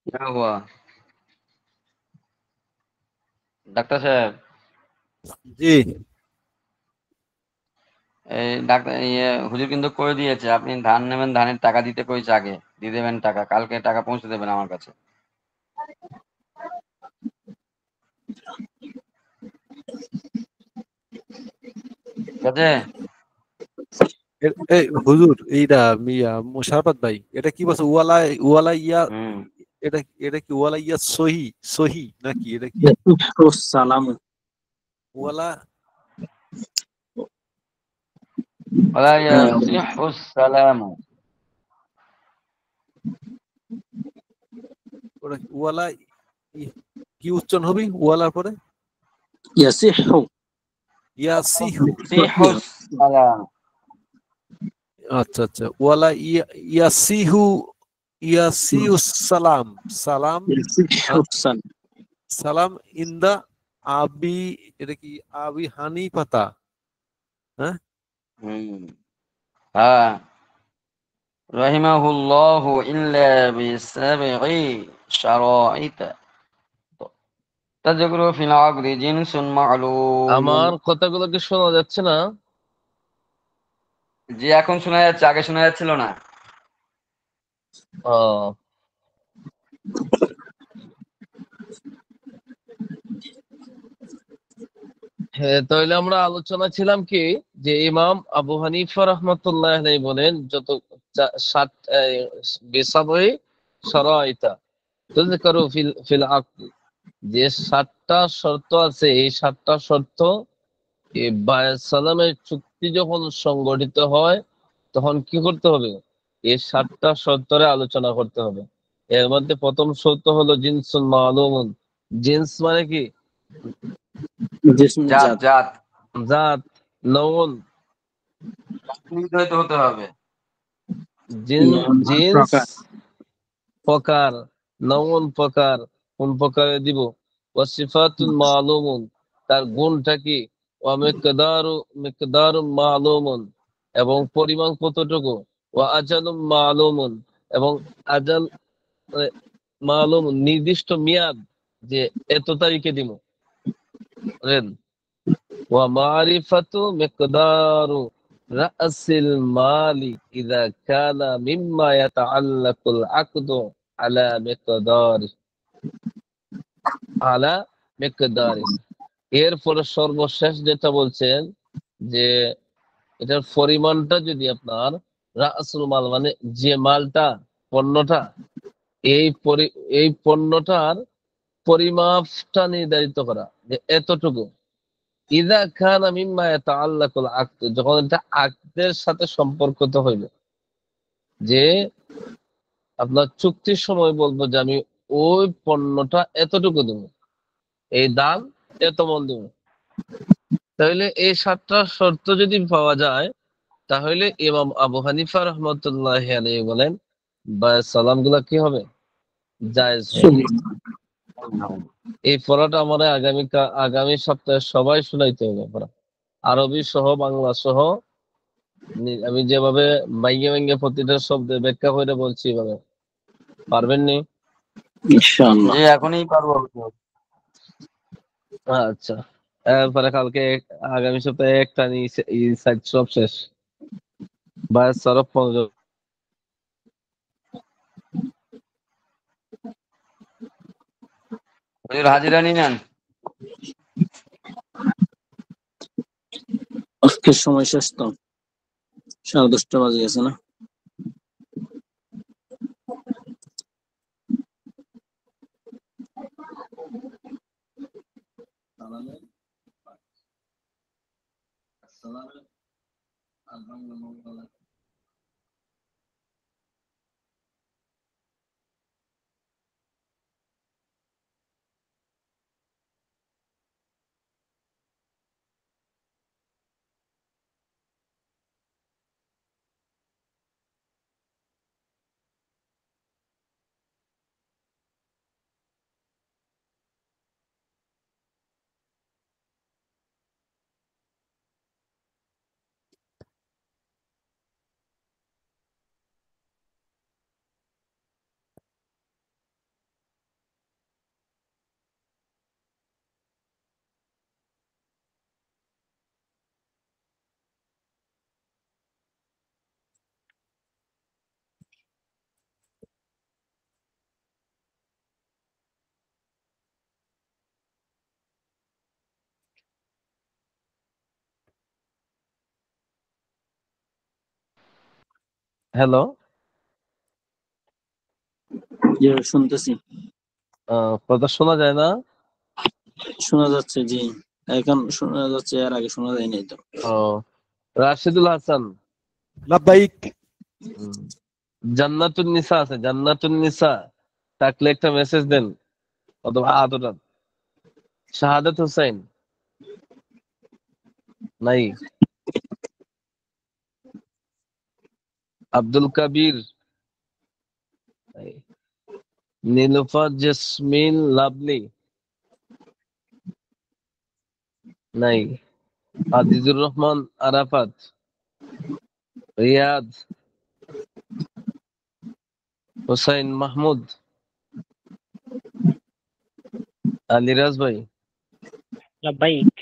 B: क्या हुआ ডাক্তার সাহেব?
C: জি,
B: এই ডাক্তার হুজুর কিন্তু করে দিয়েছে, আপনি ধান নেবেন, ধানের টাকা দিতে কইছে, আগে দিয়ে দেবেন টাকা, কালকে টাকা পৌঁছে দেবেন আমার কাছে, ঠিক আছে?
C: এই হুজুর, এইটা মিয়া মোশারফত ভাই, এটা কি বলছে? ওয়ালা ওয়ালা ইয়া,
B: হুম।
C: এটা এটা কি ওয়ালা ইয়া সহি সহি নাকি? এটা কি
E: ইয়াসিহু সালামু।
C: ওয়ালা?
B: ওয়ালা
E: হ্যাঁ,
B: ইয়াসিহু সালামু।
C: ওটা ওয়ালা কি উচ্চারণ হবে ওয়ালার পরে?
E: ইয়াসিহু।
C: ইয়াসিহু।
B: ইয়াসিহু সালাম।
C: আচ্ছা আচ্ছা, ওয়ালা ইয়াসিহু, ইয়াসিহু সালাম, সালাম,
E: ইয়াসিহু সালাম।
C: সালাম ইন্দা আবি, এটা কি আবি হানিফাতা? হ্যাঁ,
B: হুম। হ্যাঁ, রাহিমাহুল্লাহু ইল্লা বিসাবঈ শারাইতা তাযকুরু ফিল আকদি জিনসুন মা'লুম।
A: আমার কথাগুলো কি শোনা যাচ্ছে না?
B: যে এখন শোনা যাচ্ছে, আগে শোনা যাচ্ছিল না।
A: ও, হ্যাঁ, তাহলে আমরা আলোচনা ছিলাম কি, যে ইমাম আবু হানিফা রহমতুল্লাহ আলাইহি বলেন যত সাত বেসাবই সরাইতা তুযকারু ফিল ফিল আকদ, যে 7টা শর্ত আছে, এই 7টা শর্ত এই বায়াত সালামের চুক্তি যখন সংগঠিত হয় তখন কি করতে হবে? এই 7টা শর্তরে আলোচনা করতে হবে। এর মধ্যে প্রথম শর্ত হলো জিনসুল মালুমুন। জিন্স মানে কি?
E: জিসম
B: জাত
E: জাত।
B: জাত
A: জাত, নউন,
B: নির্ধারিত হতে হবে।
A: জিন্স
E: প্রকার।
A: প্রকার, নউন প্রকার, কোন প্রকারে দিব, ওয়াসিফাতুন মালুমুন, তার গুণটা কি, ওয়া মিকদারু মিকদারুন মালুমুন, এবং পরিমাণ কতটুকু, ওয়া আজালুম মালুমুন, এবং আজাল মানে মালুম নির্দিষ্ট মেয়াদ, যে এত তারিখে দিব। বুঝলেন? ওয়া মারিফাতু মিকদারু রাসিল মালি ইযা কানা মিম্মা ইয়াতাআল্লাকুল আকদু আলা মিকদারি আলা মিকদারি। এরপরে সর্বশেষ যেটা বলছেন, যে এটার পরিমাণটা যদি আপনার রাসুল মাল মানে যে মালটা, পণ্যটা, এই পণ্যটার পরিমাপটা নির্ধারিত করা, যে এতটুকু। ইযা কানা মিম্মা ইয়াতাআল্লাকুল আকদ, যখন এটা আকদের সাথে সম্পর্কিত হইবে, যে আপনার চুক্তির সময় বলবো যে আমি ওই পণ্যটা এতটুকু দেব, এই দাম এত মন দেব। তাহলে এই 7টা শর্ত যদি পাওয়া যায়, তাহলে ইমাম আবু হানিফা রহমতুল্লাহ আলাইহি বলেন বায়াত সালাম গুলা কি হবে, জায়েজ হবে। এই পড়াটা আমরা আগামী সপ্তাহে সবাই শুনাইতে হবে পড়া, আরবি সহ বাংলা সহ। আমি যেভাবে ভাঙ্গে ভাঙ্গে প্রতিটা শব্দের ব্যাখ্যা করে বলছি, এভাবে পারবেন নি?
E: ইনশাআল্লাহ।
B: যে এখনই পারবো হুজুর।
A: আচ্ছা, এরপরে কালকে আগামী সপ্তাহে একটা সাইড সব শেষ, বায়াত সরফ মনোযোগ।
B: হুজুর হাজিরা নিয়ে নেন।
E: আজকের সময় শেষ তো, 10:30 বাজে গেছে না?
A: হ্যালো,
E: জি শুনতেছি,
A: কথা শোনা যায় না?
E: শোনা যাচ্ছে জি। এখন শোনা যাচ্ছে, এর আগে শোনা যায় নাই তো।
A: ও, রাশিদুল হাসান,
C: লাব্বাইক।
A: হুম, জান্নাতুন নিসা আছে, জান্নাতুন নিসা থাকলে একটা মেসেজ দেন, অথবা আদরা। শাহাদাত হোসেন নাই। আব্দুল কাবির নাই। নীলুফার জেসমিন লাভলি নাই। আজিজুর রহমান আরাফাত, রিয়াদ, হুসাইন মাহমুদ, আলিরাজ ভাই,
D: লাব্বাইক।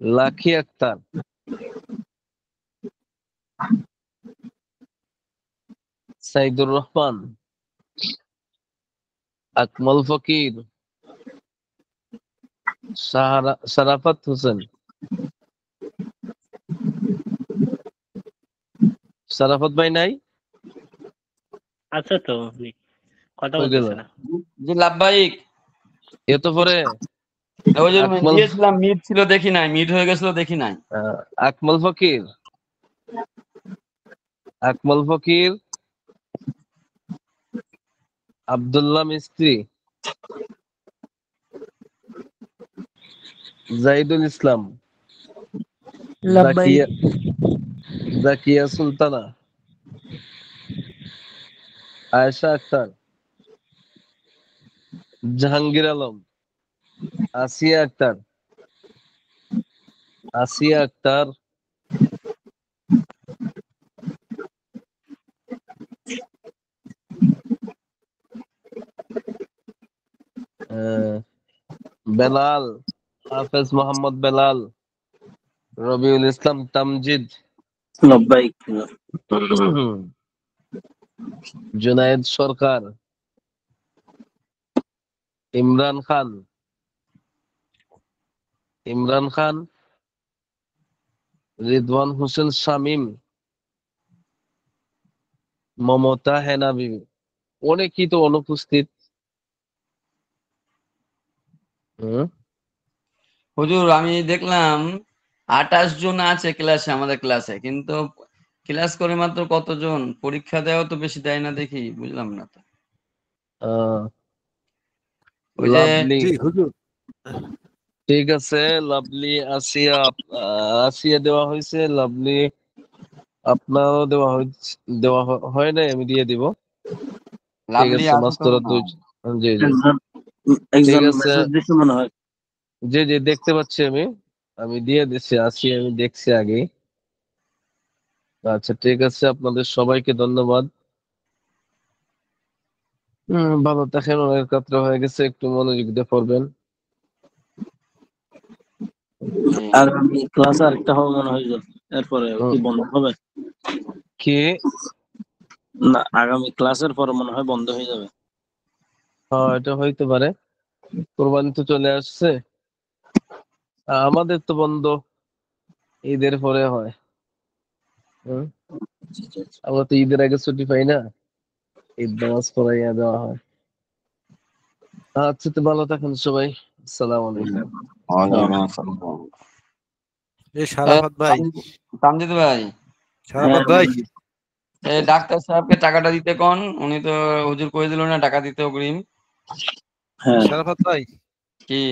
A: লাখি আক্তার, সাইদুর রহমান, আকমল ফকির, সারাফাত হোসেন। সারাফাত ভাই নাই?
D: আচ্ছা তো কথা
A: কই গেল?
D: বলতেছে না।
B: জি লাভবাহিক।
A: এত পরে
B: হুজুর
A: আকমল
B: দিয়েছিলাম, মিট ছিল দেখি নাই, মিট হয়ে গেছিল দেখি নাই।
A: আকমল ফকির, আকমল ফকির, আব্দুল্লাহ মিস্ত্রি, জাহিদুল ইসলাম,
F: লাব্বাইক।
A: জাকিয়া জাকিয়া সুলতানা, আয়েশা আক্তার, জাহাঙ্গীর আলম, আসিয়া আক্তার, আসিয়া আক্তার, বেলাল, হাফেজ মোহাম্মদ বেলাল, রবিউল ইসলাম তামজিদ,
E: লব্বাইক।
A: জুনায়েদ সরকার, ইমরান খান, রিদওয়ান হোসেন শামীম, মমতা হেনাবি। অনেকেই তো অনুপস্থিত। হুম,
B: হুজুর আমি দেখলাম 28 জন আছে ক্লাসে, আমাদের ক্লাসে, কিন্তু ক্লাস করে মাত্র কতজন, পরীক্ষা দেওয়া তো বেশি দেয় না দেখি, বুঝলাম না তো। ওই যে
A: লাভলি,
C: জি হুজুর।
A: ঠিক আছে। লাভলি, আসিয়া, আসিয়া দেওয়া হয়েছে। লাভলি আপনারও হয় নাই, আমি দিয়ে দিব। ঠিক
B: লাভলি
A: আছে,
B: আছে তো
A: মাস্তরা
B: না?
A: দুই। জি জি,
E: একজন
A: ঠিক
E: একজন
A: আছে।
E: মেসেজ দিছে মনে হয়।
A: জি জি, দেখতে পাচ্ছি আমি। আমি দিয়ে দিচ্ছি, আসি, আমি দেখছি আগে। আচ্ছা, ঠিক আছে, আপনাদের সবাইকে ধন্যবাদ। ভালো থাকেন, অনেক রাত্র হয়ে গেছে, একটু মনোযোগ দিয়ে পড়বেন।
B: জি।
E: আগামী ক্লাস আরেকটা হবে মনে হয় হুজুর। এরপরে কি
A: উম,
E: বন্ধ হবে?
A: কি?
E: না, আগামী ক্লাসের পরে মনে হয় বন্ধ হয়ে যাবে।
A: হ্যাঁ, এটা হইতে পারে। কোরবানি তো চলে আসছে। আমাদের তো বন্ধ ঈদের পরে হয়। হুম,
E: জি, জি, জি।
A: আমরা তো ঈদের আগে ছুটি পাই না, ঈদ নামাজ পড়াইয়া দেওয়া হয়। আচ্ছা, তো ভালো থাকেন সবাই। আসসালামু আলাইকুম।
B: ওয়ালাইকুম আসসালাম।
C: এ শারাফাত ভাই,
B: তামজিদ ভাই,
E: হ্যাঁ
C: শারাফাত ভাই,
B: এই ডাক্তার সাহেবকে টাকাটা দিতে কোন, উনি তো হুজুর কই দিল না টাকা দিতে অগ্রিম।
E: হ্যাঁ,
C: শারাফাত ভাই,
B: কি?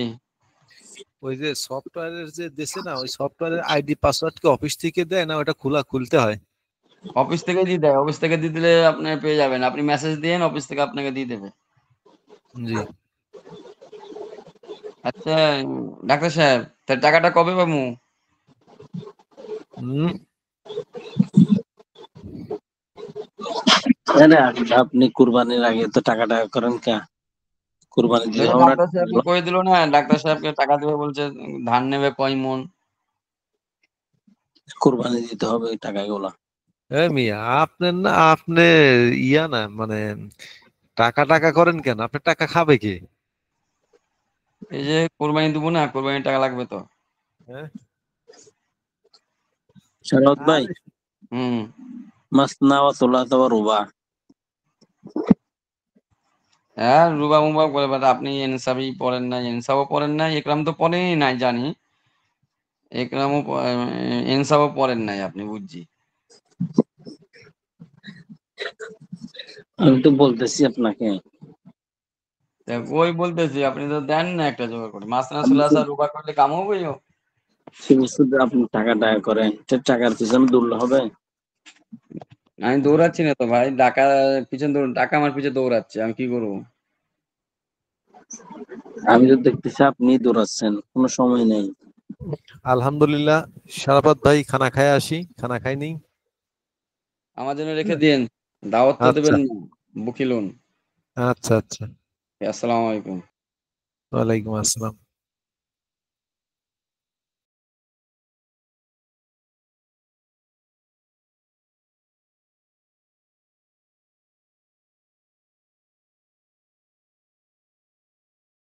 C: ওই যে সফটওয়্যারের যে দেশে না, ওই সফটওয়্যারের আইডি পাসওয়ার্ড কি অফিস থেকে দেয় না, ওটা খুলতে হয়?
B: অফিস থেকে দিয়ে দেয়, অফিস থেকে দিয়ে দিলে আপনি পেয়ে যাবেন, আপনি মেসেজ দিন, অফিস থেকে আপনাকে দিয়ে দেবে।
C: জি।
B: আচ্ছা, ডাক্তার সাহেব, তার টাকাটা কবে পাবো?
C: হুম।
E: আরে আপনি কুরবানির আগে তো টাকা টাকা করেন কে? কুরবানি
B: ওই
E: দিতে
B: যে
E: হবে না
B: ডাক্তার সাহেবকে
E: টাকাগুলো?
B: কয়ে দিল না, ডাক্তার সাহেবকে টাকা দেবে বলছে, ধান নেবে কয় মন।
E: কুরবানি দিতে হবে ওই টাকাগুলো।
C: এ মিয়া, আপনার না, আপনি ইয়া না মানে টাকা টাকা করেন কেন? আপনার টাকা খাবে কে?
B: এই যে কোরবানি দেবো না, কোরবানির টাকা লাগবে তো।
C: হ্যাঁ?
E: শরৎ ভাই,
C: আরে
B: হুম।
E: মাসনা ওয়া সুলাসা ওয়া রুবা।
B: হ্যাঁ, রুবা মুবা বলে, বাট আপনি এনসাবই পড়েন নাই, এনসাবও পড়েন নাই, একরাম তো পড়েনই নাই জানি, একরামও এনসাবও পড়েন নাই আপনি, বুঝছি।
E: আমি তো বলতেছি আপনাকে।
B: তা ওই বলতেছি, আপনি তো দেন না একটা জোগাড় করে, মাসনা
E: আমি তো
B: সুলাসা রুবা করলে কাম হবে।
E: শুধু শুধু আপনি টাকা টাকা করেন, সে টাকার পিছনে দৌড়লে হবে?
B: আমি দৌড়াচ্ছি না তো ভাই, টাকা পিছন দৌড়, টাকা আমার পিছনে দৌড়াচ্ছে, আমি কি করবো?
E: আমি তো দেখতেছি আপনি দৌড়াচ্ছেন, কোনো সময় নেই।
C: আলহামদুলিল্লাহ, শারাফাত ভাই, খানা খায় আসি, খানা খাইনি।
B: আমার জন্য রেখে দিন, দাওয়াত তো
C: আচ্ছা
B: দেবেন না, বুকিলুন।
C: আচ্ছা আচ্ছা।
B: আসসালামু আলাইকুম।
C: ওয়ালাইকুম আসসালাম।